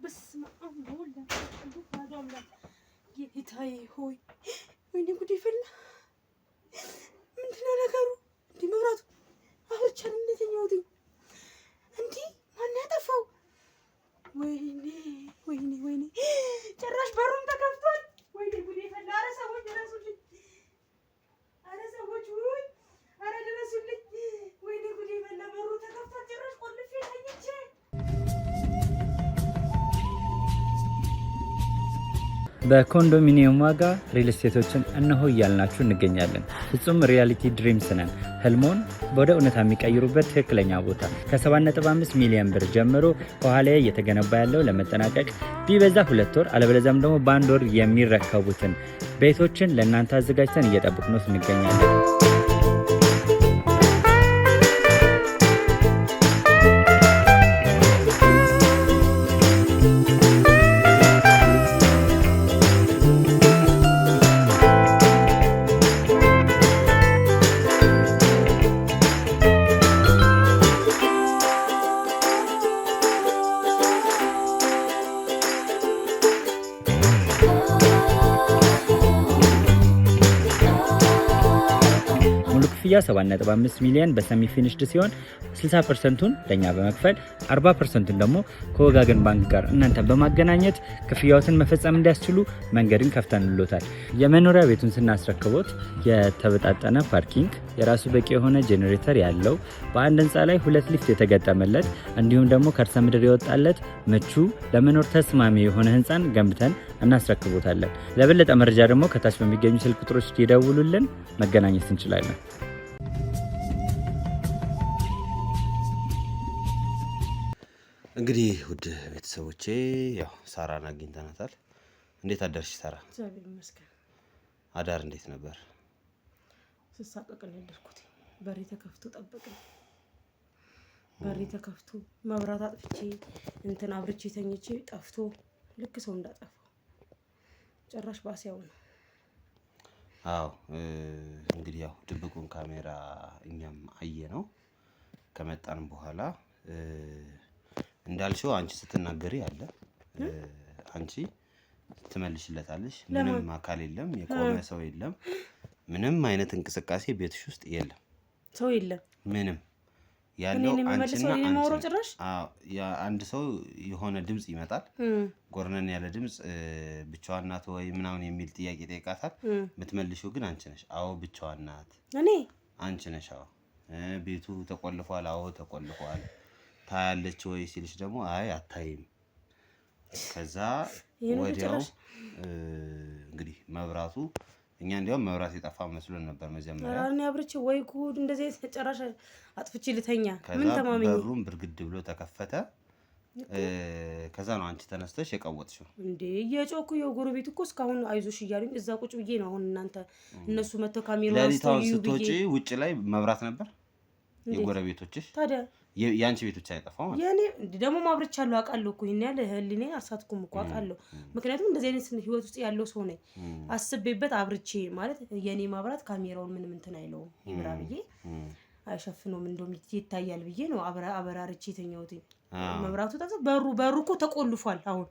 በስመ አብ ወወልድ ወመንፈስ ቅዱስ አሐዱ አምላክ። ጌታዬ ሆይ ወይኔ ጉዴ ፈላ። ምንድነው ነገሩ? እንዲህ መብራቱ አብርቻን እንደተኛሁት እንዲህ ማን ያጠፋው? ወይኔ ወይኔ ወይኔ ጭራሽ በሩን ተከፍቷል። ወይኔ ጉዴ ፈላ። ኧረ ሰዎች ድረሱልኝ! ኧረ ሰዎች ውይ! ኧረ ድረሱልኝ! ወይኔ ጉዴ ፈላ። በሩ ተከፍቷል። ጭራሽ ቆልፌ ተኝቼ በኮንዶሚኒየም ዋጋ ሪል ስቴቶችን እነሆ እያልናችሁ እንገኛለን። ፍጹም ሪያሊቲ ድሪምስ ነን። ህልሞን ወደ እውነታ የሚቀይሩበት ትክክለኛ ቦታ ከ7.5 ሚሊዮን ብር ጀምሮ ከኋላ እየተገነባ ያለው ለመጠናቀቅ ቢበዛ 2 ወር አለበለዚያም ደግሞ በ1 ወር የሚረከቡትን ቤቶችን ለእናንተ አዘጋጅተን እየጠበቅነው እንገኛለን። ክፍያ 7.5 ሚሊዮን በሰሚ ፊኒሽድ ሲሆን 60%ቱን ለኛ በመክፈል 40%ቱን ደግሞ ከወጋገን ባንክ ጋር እናንተን በማገናኘት ክፍያዎትን መፈጸም እንዲያስችሉ መንገድን ከፍተንሎታል። የመኖሪያ ቤቱን ስናስረክቦት የተበጣጠነ ፓርኪንግ፣ የራሱ በቂ የሆነ ጄኔሬተር ያለው በአንድ ህንፃ ላይ 2 ሊፍት የተገጠመለት እንዲሁም ደግሞ ከርሰ ምድር የወጣለት ምቹ ለመኖር ተስማሚ የሆነ ህንፃን ገንብተን እናስረክቦታለን። ለበለጠ መረጃ ደግሞ ከታች በሚገኙ ስልክ ቁጥሮች ይደውሉልን፣ መገናኘት እንችላለን። እንግዲህ ውድ ቤተሰቦቼ ያው ሳራን አግኝተናታል። እንዴት አደርሽ ሳራ? እግዚአብሔር ይመስገን። አዳር እንዴት ነበር? ስሳቀቅ ነው ያደርኩት። በሬ ተከፍቶ ጠበቀኝ። በሬ ተከፍቶ መብራት አጥፍቼ እንትን አብርቼ ተኝቼ ጠፍቶ ልክ ሰው እንዳጠፋው ጭራሽ ባሲያው ነው። አዎ እንግዲህ ያው ድብቁን ካሜራ እኛም አየ ነው ከመጣን በኋላ እንዳልሽው አንቺ ስትናገሪ አለ አንቺ ትመልሽለታለሽ። ምንም አካል የለም፣ የቆመ ሰው የለም፣ ምንም አይነት እንቅስቃሴ ቤትሽ ውስጥ የለም፣ ሰው የለም ምንም ያለው አንቺና አንድ ሰው የሆነ ድምጽ ይመጣል፣ ጎርነን ያለ ድምጽ ብቻዋን ናት ወይ ምናምን የሚል ጥያቄ ጠይቃታል። የምትመልሺው ግን አንቺ ነሽ። አዎ ብቻዋን ናት። እኔ አንቺ ነሽ። አዎ ቤቱ ተቆልፏል። አዎ ተቆልፏል። ታያለች ወይ ሲልሽ ደግሞ አይ አታይም። ከዛ ወዲያው እንግዲህ መብራቱ እኛ እንዲያውም መብራት የጠፋ መስሎን ነበር መጀመሪያ። አራኒ አብርቼ ወይ ጉድ እንደዚህ ተጨራሽ አጥፍቼ ልተኛ ምን ተማመኝ። በሩም ብርግድ ብሎ ተከፈተ። ከዛ ነው አንቺ ተነስተሽ የቀወጥሽው እንዴ? የጮኩ የጎረቤት እኮ እስካሁን አይዞሽ እያሉኝ እዛ ቁጭ ብዬ ነው። አሁን እናንተ እነሱ መተው ካሜራው ለሊታውን ስትወጪ ውጭ ላይ መብራት ነበር የጎረቤቶችሽ? ታዲያ ያንቺ ቤት ብቻ አይጠፋው ማለት የኔ ደግሞ ማብረቻለሁ አውቃለሁ እኮ ይሄን ያለ ህሊኔ አሳትኩም እኮ አውቃለሁ። ምክንያቱም እንደዚህ አይነት ህይወት ውስጥ ያለው ሰው ነኝ። አስቤበት አብርቼ ማለት የኔ ማብራት ካሜራውን ምንም እንትን አይለውም ይብራ ብዬ አይሸፍነውም እንደውም ይታያል ብዬ ነው አበራርቼ የተኛሁት። መብራቱ ታዘ በሩ እኮ ተቆልፏል። አሁን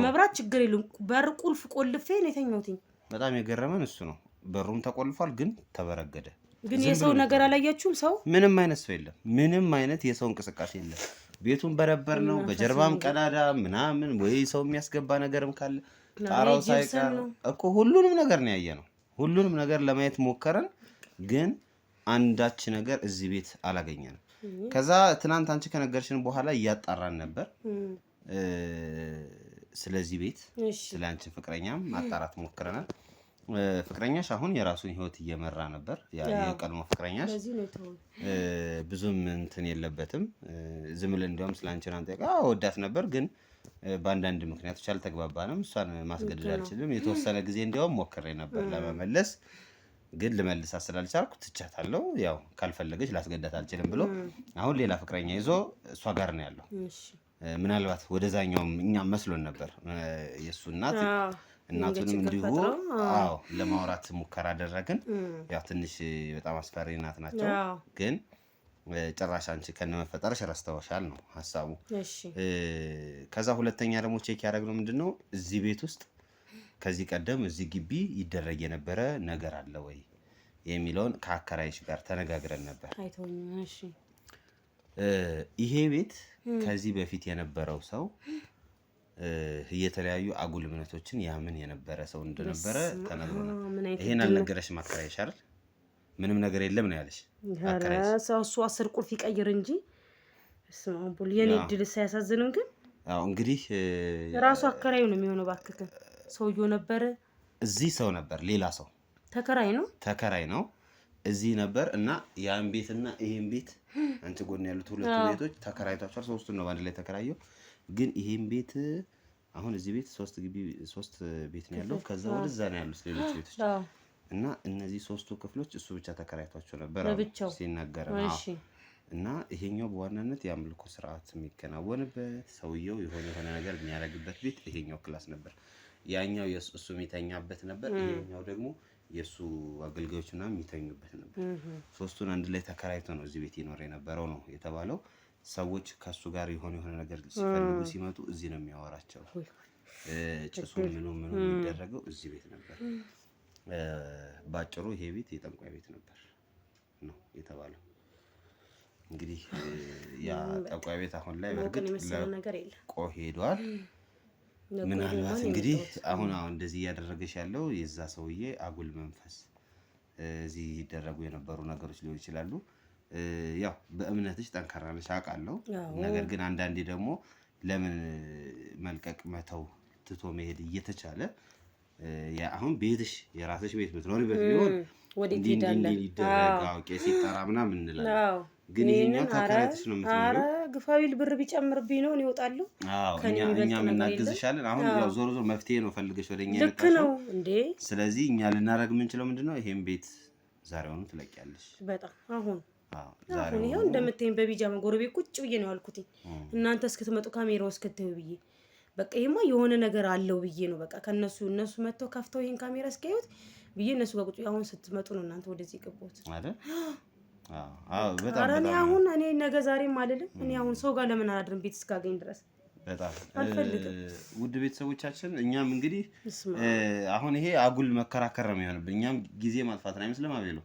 መብራት ችግር የለም በር ቁልፍ ቆልፌ ነው የተኛሁት። በጣም የገረመን እሱ ነው። በሩም ተቆልፏል ግን ተበረገደ። ግን የሰው ነገር አላያችሁም? ሰው ምንም አይነት ሰው የለም። ምንም አይነት የሰው እንቅስቃሴ የለም። ቤቱን በረበር ነው። በጀርባም ቀዳዳ ምናምን ወይ ሰው የሚያስገባ ነገርም ካለ ጣራው ሳይቀር እኮ ሁሉንም ነገር ነው ያየ ነው። ሁሉንም ነገር ለማየት ሞከረን፣ ግን አንዳች ነገር እዚህ ቤት አላገኘንም። ከዛ ትናንት አንቺ ከነገርሽን በኋላ እያጣራን ነበር ስለዚህ ቤት፣ ስለ አንቺ ፍቅረኛም ማጣራት ሞክረናል። ፍቅረኛሽ አሁን የራሱን ህይወት እየመራ ነበር። የቀድሞ ፍቅረኛሽ ብዙም እንትን የለበትም። ዝም ብለን እንዲያውም ስላንቺን አንጠይቃ ወዳት ነበር፣ ግን በአንዳንድ ምክንያቶች አልተግባባንም። እሷን ማስገደድ አልችልም። የተወሰነ ጊዜ እንዲያውም ሞክሬ ነበር ለመመለስ፣ ግን ልመልሳት ስላልቻልኩ ትቻታለሁ። ያው ካልፈለገች ላስገዳት አልችልም ብሎ አሁን ሌላ ፍቅረኛ ይዞ እሷ ጋር ነው ያለው። ምናልባት ወደዛኛውም እኛም መስሎን ነበር። የእሱ እናቱንም እንዲሁ ለማውራት ሙከራ አደረግን። ያው ትንሽ በጣም አስፈሪ እናት ናቸው፣ ግን ጭራሽ አንቺ ከነመፈጠርሽ ረስተውሻል ነው ሀሳቡ። ከዛ ሁለተኛ ደግሞ ቼክ ያደረግነው ምንድነው እዚህ ቤት ውስጥ ከዚህ ቀደም እዚህ ግቢ ይደረግ የነበረ ነገር አለ ወይ የሚለውን ከአከራይሽ ጋር ተነጋግረን ነበር። ይሄ ቤት ከዚህ በፊት የነበረው ሰው የተለያዩ አጉል እምነቶችን ያምን የነበረ ሰው እንደነበረ ተነግሮናል። ይሄን አልነገረሽም አከራይሽ አይደል? ምንም ነገር የለም ነው ያለሽ አከራይሽ። እሱ 10 ቁልፍ ይቀይር እንጂ ስማምቡል የኔ ድል ሳያሳዝንም፣ ግን አዎ እንግዲህ ራሱ አከራዩ ነው የሚሆነው። ባክከ ሰውየው ነበረ እዚህ ሰው ነበር፣ ሌላ ሰው ተከራይ ነው እዚህ ነበር እና ያን ቤትና ይሄን ቤት አንቺ ጎን ያሉት ሁለቱ ቤቶች ተከራይቷቸዋል። ሶስቱን ነው ባንድ ላይ ተከራየው። ግን ይሄን ቤት አሁን እዚህ ቤት 3 ቤት ነው ያለው። ከዛ ወደዛ ነው ያሉት ሌሎች ቤቶች እና እነዚህ 3ቱ ክፍሎች እሱ ብቻ ተከራይቷቸው ነበር ሲናገር ነው። እና ይሄኛው በዋናነት የአምልኮ ስርዓት የሚከናወንበት ሰውየው የሆነ ነገር የሚያደርግበት ቤት ይሄኛው ክላስ ነበር። ያኛው እሱ የሚተኛበት ነበር። ይሄኛው ደግሞ የእሱ አገልጋዮች ምናምን የሚተኙበት ነበር። 3ቱን አንድ ላይ ተከራይቶ ነው እዚህ ቤት ይኖር የነበረው ነው የተባለው። ሰዎች ከሱ ጋር የሆነ ነገር ሲፈልጉ ሲመጡ እዚህ ነው የሚያወራቸው። ጭሱ ምኑ የሚደረገው እዚህ ቤት ነበር። ባጭሩ ይሄ ቤት የጠንቋይ ቤት ነበር ነው የተባለው። እንግዲህ ያ ጠንቋይ ቤት አሁን ላይ በርግጥ ለቆ ሄዷል። ምናልባት እንግዲህ አሁን እንደዚህ እያደረገች ያለው የዛ ሰውዬ አጉል መንፈስ እዚህ ይደረጉ የነበሩ ነገሮች ሊሆኑ ይችላሉ። ያው በእምነትሽ ጠንካራ ነሽ አውቃለሁ። ነገር ግን አንዳንዴ ደግሞ ለምን መልቀቅ መተው ትቶ መሄድ እየተቻለ አሁን ቤትሽ የራስሽ ቤት ብትኖሪበት ቢሆን እንዲህ ይደረግ ቄስ ይጠራ ምናምን እንላለን። ግን ይሄኛው ተከራይተሽ ነው የምትኖሪው። ግፋዊል ብር ቢጨምርብኝ ነው እወጣለሁ። አዎ እኛም እናግዝሻለን። አሁን ያው ዞሮ ዞሮ መፍትሄ ነው ፈልገሽ ወደኛ ልክ ነው እንዴ። ስለዚህ እኛ ልናደርግ የምንችለው ምንድነው ይሄን ቤት ዛሬውኑ ትለቂያለሽ። በጣም አሁን ይኸው እንደምታይኝ በቢጃማ ጎረቤት ቁጭ ብዬ ነው ያልኩት። እናንተ እስክትመጡ ካሜራው እስክትዩ ብዬ በቃ ይሄማ የሆነ ነገር አለው ብዬ ነው በቃ እነሱ መጥተው ከፍተው ይሄን ካሜራ እስኪያዩት ብዬ እነሱ ጋር ቁጭ አሁን ስትመጡ ነው እናንተ ወደዚህ ገባሁት አይደል? በጣም እኔ አሁን ነገ ዛሬም አልልም። እኔ አሁን ሰው ጋር ለምን አላድርም ቤት እስካገኝ ድረስ በጣም ውድ ቤተሰቦቻችን። እኛም እንግዲህ አሁን ይሄ አጉል መከራከር ነው የሚሆንብን። እኛም ጊዜ ማጥፋት ነው አይመስልም? አቤሎ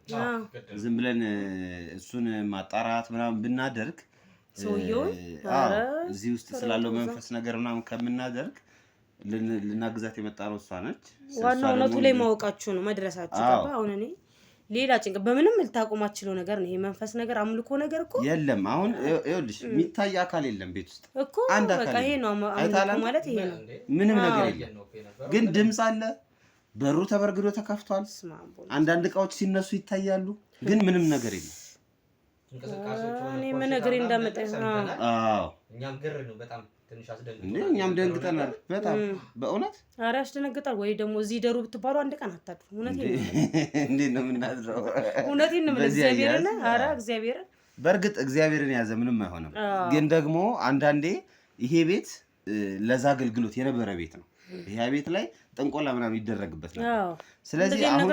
ዝም ብለን እሱን ማጣራት ምናምን ብናደርግ ሰውየውን እዚህ ውስጥ ስላለው መንፈስ ነገር ምናምን ከምናደርግ ልናግዛት የመጣ ነው እሷ ነች። ዋናው እውነቱ ላይ ማወቃችሁ ነው መድረሳችሁ። ገባ? አሁን እኔ ሌላ ጭንቅ በምንም ልታቆማችለው ነገር ነው። ይሄ መንፈስ ነገር አምልኮ ነገር እኮ የለም። አሁን ይኸውልሽ የሚታይ አካል የለም ቤት ውስጥ እኮ በቃ ይሄ ነው አምልኮ ማለት ይሄ ነው። ምንም ነገር የለም፣ ግን ድምፅ አለ። በሩ ተበርግዶ ተከፍቷል። አንዳንድ እቃዎች ሲነሱ ይታያሉ፣ ግን ምንም ነገር የለም። እኔ ምን ነገር እንዳመጣ እኛም ግር ነው በጣም ትንሽ አስደንግጧል። እኛም ደንግጠናል በጣም በእውነት። ኧረ ያስደነግጣል። ወይ ደግሞ እዚህ ደሩ ብትባሉ አንድ ቀን አታድሩ። እውነቴን ነው። እንዴት ነው የምናድረው? እውነቴን ነው። እግዚአብሔርን ኧረ እግዚአብሔርን በእርግጥ እግዚአብሔርን የያዘ ምንም አይሆንም። ግን ደግሞ አንዳንዴ ይሄ ቤት ለዛ አገልግሎት የነበረ ቤት ነው። ይሄ ቤት ላይ ጥንቆላ ምናምን ይደረግበት ነበር። ስለዚህ አሁን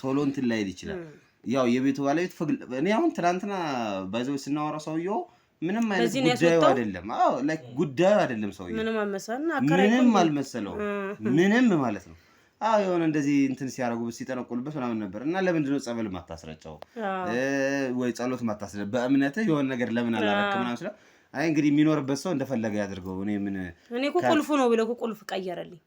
ቶሎ እንትን ላይል ይችላል። ያው የቤቱ ባለቤት እኔ አሁን ትናንትና ባይዘው ስናወራ ሰውየው ምንም አይነት ጉዳዩ አይደለም። ላይክ ጉዳዩ አይደለም። ሰውየው ምንም አልመሰለውም። ምንም ማለት ነው። የሆነ እንደዚህ እንትን ሲያረጉበት ሲጠነቁልበት ምናምን ነበር። እና ለምንድን ነው ጸበል ማታስረጨው ወይ ጸሎት ማታስረ በእምነትህ የሆነ ነገር ለምን አላረክም ምናምን ስለ እንግዲህ የሚኖርበት ሰው እንደፈለገ ያድርገው። እኔ እኮ ቁልፉ ነው ብለው ቁልፍ ቀየረልኝ።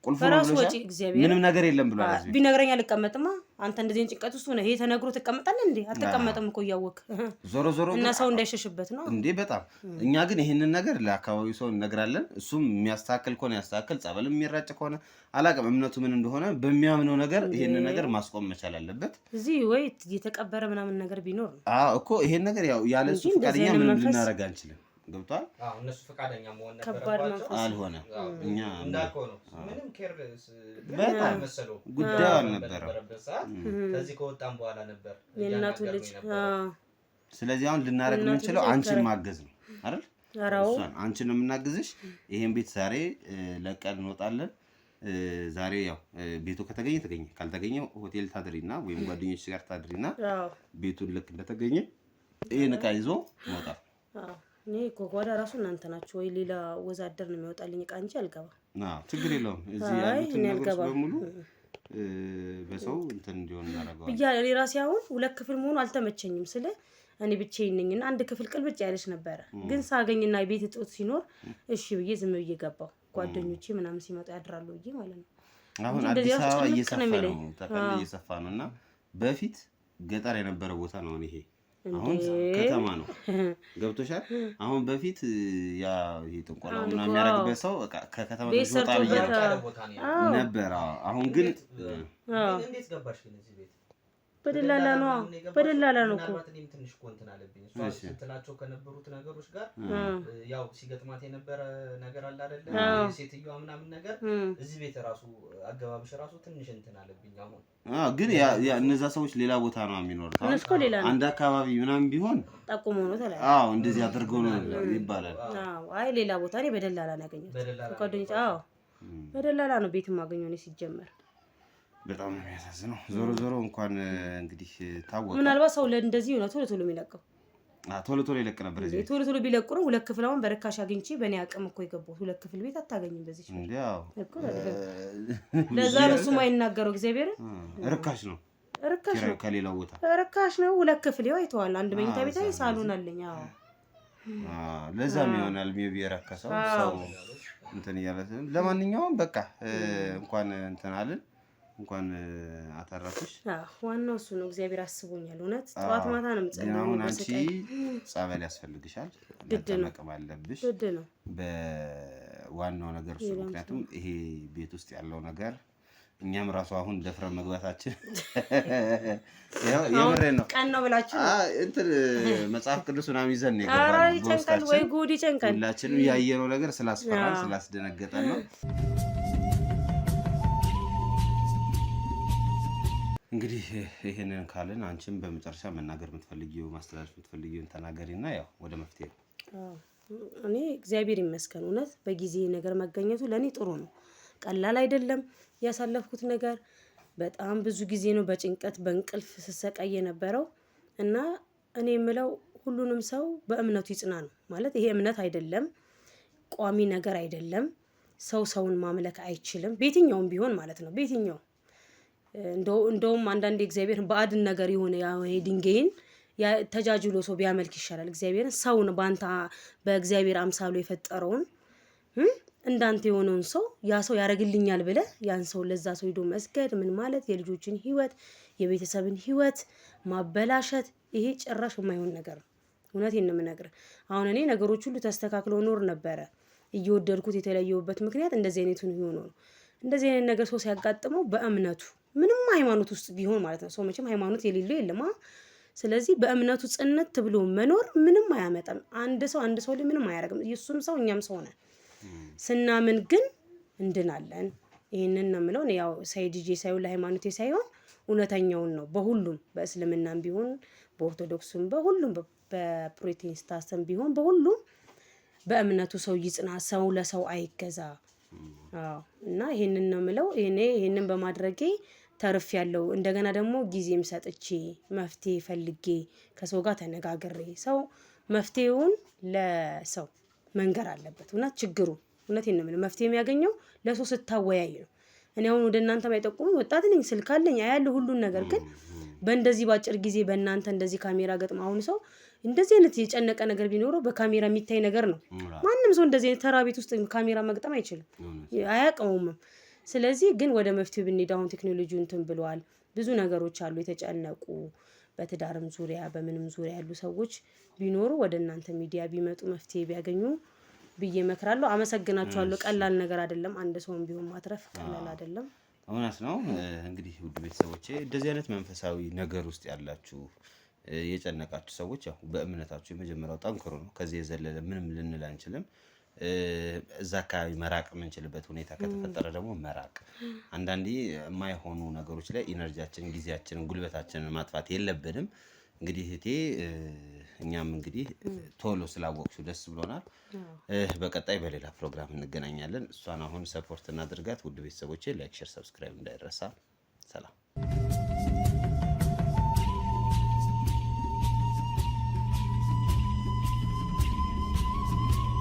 በራሱ ወጪ እግዚአብሔር ምንም ነገር የለም ብሎ አላዝ ቢነግረኝ አልቀመጥማ። አንተ እንደዚህ ጭንቀት ውስጥ ሆነ ይሄ ተነግሮ ትቀመጣለህ እንዴ? አትቀመጥም እኮ እያወቅህ ዞሮ እና ሰው እንዳይሸሽበት ነው እንዴ? በጣም እኛ ግን ይሄንን ነገር ለአካባቢው ሰው እነግራለን። እሱም የሚያስተካክል ከሆነ ያስተካክል፣ ጸበል የሚራጭ ከሆነ አላውቅም እምነቱ ምን እንደሆነ በሚያምነው ነገር ይሄንን ነገር ማስቆም መቻል አለበት። እዚህ ወይ የተቀበረ ምናምን ነገር ቢኖር እኮ ይሄን ነገር ያው ያለ እሱ ፈቃደኛ ምንም ልናደርግ አንችልም። ገብቷል? እነሱ ፈቃደኛ መሆን ነበረባቸው። አልሆነ እኛ እንዳልከው ነው። ምንም ኬርለስ በጣም መሰለው ጉዳዩ አልነበረም። ከዚህ ከወጣን በኋላ ነበር የእናቱ ልጅ። ስለዚህ አሁን ልናደርግ የምንችለው አንቺን ማገዝ ነው አይደል? አንቺን ነው የምናግዝሽ። ይሄን ቤት ዛሬ ለቀን እንወጣለን። ዛሬ ያው ቤቱ ከተገኘ ተገኘ፣ ካልተገኘ ሆቴል ታድሪና ወይም ጓደኞች ጋር ታድሪና ቤቱን ልክ እንደተገኘ ይሄን ዕቃ ይዞ መውጣት። እኔ ጓዳ ራሱ እናንተ ናችሁ ወይ ሌላ ወዛደር ነው የሚወጣልኝ ዕቃ እንጂ አልገባም። ችግር የለውም። እዚህ ያሉትን ነገሮች በሙሉ በሰው እንትን እንዲሆን እናደርገዋለን ብያ ራሴ አሁን 2 ክፍል መሆኑ አልተመቸኝም። ስለ እኔ ብቻዬን ነኝና አንድ ክፍል ቅልብጭ ያለች ነበረ። ግን ሳገኝና ቤት እጦት ሲኖር እሺ ብዬ ዝም ብዬ ገባሁ። ጓደኞቼ ምናምን ሲመጡ ያድራሉ ብዬ ማለት ነው። አሁን አዲስ አበባ እየሰፋ ነው እና በፊት ገጠር የነበረ ቦታ ነው ይሄ። አሁን ከተማ ነው። ገብቶሻል? አሁን በፊት ያ ጥንቆላው ምናምን የሚያደርግበት ሰው ከከተማ ወጣ ብዬ ነበር። አሁን ግን እንዴት ገባሽ ግን እዚህ ቤት? በደላላ ነው እኮ ትንሽ እኮ እንትን አለብኝ። እሷ ስትላቸው ከነበሩት ነገሮች ጋር ያው ሲገጥማት የነበረ ነገር አለ አይደለ? ሴትዮዋ ምናምን ነገር እዚህ ቤት ራሱ አገባብሽ ራሱ ትንሽ እንትን አለብኝ። አሁን ግን ያ እነዛ ሰዎች ሌላ ቦታ ነው የሚኖሩት። አንድ አካባቢ ምናምን ቢሆን ጠቁሞ ነው ተላላ። እንደዚህ አድርገው ነው ይባላል። አይ ሌላ ቦታ እኔ በደላላ ነው ያገኘሁት። በደላላ ነው ቤት የማገኘው እኔ ሲጀመር። በጣም ነው የሚያሳዝነው። ዞሮ እንኳን እንግዲህ ታወቀ። ምናልባት ሰው ለእንደዚህ ነው ቶሎ የሚለቀው። ቶሎ ይለቅ ነበር። እዚህ ቶሎ ቢለቁ ነው 2 ክፍል አሁን በርካሽ አግኝቼ በእኔ አቅም እኮ የገባሁት 2 ክፍል ቤት አታገኝም በዚህ እኮ። ለዛ ነው እሱም አይናገረው። እግዚአብሔር ርካሽ ነው ከሌላው ቦታ ርካሽ ነው። 2 ክፍል አይተዋል። አንድ መኝታ ቤት ላይ ሳሎን አለኝ። ለዛም ይሆናል ሜቢ የረከሰው ሰው እንትን እያለ። ለማንኛውም በቃ እንኳን እንትን አለን እንኳን አተረፍሽ። ዋናው እሱ ነው። እግዚአብሔር አስቦኛል። እውነት ጠዋት ማታ ነው የምጸልየው። አሁን አንቺ ጸበል ያስፈልግሻል፣ መጠመቅም አለብሽ። በዋናው ነገር እሱ። ምክንያቱም ይሄ ቤት ውስጥ ያለው ነገር እኛም ራሱ አሁን ደፍረን መግባታችን የምሬን ነው። ቀን ነው ብላችሁ እንትን መጽሐፍ ቅዱስ ምናምን ይዘን ነው የገባነው። ይጨንቃል ወይ ጉድ ይጨንቃል። ሁላችንም ያየነው ነገር ስላስፈራን ስላስደነገጠን ነው። እንግዲህ ይሄንን ካልን አንቺም በመጨረሻ መናገር የምትፈልጊው ማስተላለፍ የምትፈልጊውን ተናገሪና ያው ወደ መፍትሄ ነው። እኔ እግዚአብሔር ይመስገን እውነት በጊዜ ነገር መገኘቱ ለእኔ ጥሩ ነው። ቀላል አይደለም ያሳለፍኩት ነገር። በጣም ብዙ ጊዜ ነው በጭንቀት በእንቅልፍ ስሰቃይ የነበረው እና እኔ የምለው ሁሉንም ሰው በእምነቱ ይጽና ነው ማለት። ይሄ እምነት አይደለም፣ ቋሚ ነገር አይደለም። ሰውን ማምለክ አይችልም፣ በየትኛውም ቢሆን ማለት ነው። በየትኛው እንደውም አንዳንዴ እግዚአብሔር ባዕድን ነገር የሆነ ይሄ ድንጋይን ተጃጅሎ ሰው ቢያመልክ ይሻላል። እግዚአብሔርን ሰውን ባንታ በእግዚአብሔር አምሳሉ የፈጠረውን እንዳንተ የሆነውን ሰው ያ ሰው ያደርግልኛል ብለህ ያን ሰው ለዛ ሰው ሄዶ መስገድ ምን ማለት የልጆችን ህይወት የቤተሰብን ህይወት ማበላሸት ይሄ ጭራሽ የማይሆን ነገር ነው። እውነቴን ነው የምነግርህ። አሁን እኔ ነገሮች ሁሉ ተስተካክለው ኖር ነበረ። እየወደድኩት የተለየውበት ምክንያት እንደዚህ አይነቱን ሆኖ ነው። እንደዚህ አይነት ነገር ሰው ሲያጋጥመው በእምነቱ ምንም ሃይማኖት ውስጥ ቢሆን ማለት ነው። ሰው መቼም ሃይማኖት የሌለው የለማ። ስለዚህ በእምነቱ ጽነት ብሎ መኖር ምንም አያመጣም። አንድ ሰው ላይ ምንም አያደርግም። እሱም ሰው እኛም ሰው ነን። ስናምን ግን እንድናለን። ይሄንን ነው የምለው። ያው ሳይድጄ ሳይሆን ለሃይማኖቴ ሳይሆን እውነተኛውን ነው። በሁሉም በእስልምናም ቢሆን በኦርቶዶክስም በሁሉም በፕሮቴስታንትም ቢሆን በሁሉም በእምነቱ ሰው ይጽና፣ ሰው ለሰው አይገዛ። እና ይሄንን ነው የምለው። ይሄንን በማድረጌ ተርፍ ያለው እንደገና ደግሞ ጊዜም ሰጥቼ መፍትሄ ፈልጌ ከሰው ጋር ተነጋግሬ ሰው መፍትሄውን ለሰው መንገር አለበት። እውነት ችግሩ እውነቴን ነው የምልህ መፍትሄ የሚያገኘው ለሰው ስታወያይ ነው። እኔ አሁን ወደ እናንተ ባይጠቁሙኝ ወጣት ነኝ፣ ስልክ አለኝ፣ አያለሁ ሁሉን ነገር። ግን በእንደዚህ ባጭር ጊዜ በእናንተ እንደዚህ ካሜራ ገጥማ አሁን ሰው እንደዚህ አይነት የጨነቀ ነገር ቢኖረው በካሜራ የሚታይ ነገር ነው። ማንም ሰው እንደዚህ አይነት ተራ ቤት ውስጥ ካሜራ መግጠም አይችልም፣ አያውቀውምም። ስለዚህ ግን ወደ መፍትሄው ብንሄድ አሁን ቴክኖሎጂው እንትን ብለዋል። ብዙ ነገሮች አሉ የተጨነቁ በትዳርም ዙሪያ በምንም ዙሪያ ያሉ ሰዎች ቢኖሩ ወደ እናንተ ሚዲያ ቢመጡ መፍትሄ ቢያገኙ ብዬ እመክራለሁ። አመሰግናችኋለሁ። ቀላል ነገር አይደለም። አንድ ሰውም ቢሆን ማትረፍ ቀላል አይደለም። እውነት ነው። እንግዲህ ውድ ቤተሰቦቼ እንደዚህ አይነት መንፈሳዊ ነገር ውስጥ ያላችሁ የጨነቃችሁ ሰዎች ያው በእምነታችሁ የመጀመሪያው ጠንክሩ ነው። ከዚህ የዘለለ ምንም ልንል አንችልም። እዛ አካባቢ መራቅ የምንችልበት ሁኔታ ከተፈጠረ ደግሞ መራቅ። አንዳንዴ የማይሆኑ ነገሮች ላይ ኢነርጂያችንን፣ ጊዜያችንን፣ ጉልበታችንን ማጥፋት የለብንም። እንግዲህ እህቴ እኛም እንግዲህ ቶሎ ስላወቅሽው ደስ ብሎናል። በቀጣይ በሌላ ፕሮግራም እንገናኛለን። እሷን አሁን ሰፖርት እናድርጋት። ውድ ቤተሰቦቼ ላይክ፣ ሼር፣ ሰብስክራይብ እንዳይረሳ። ሰላም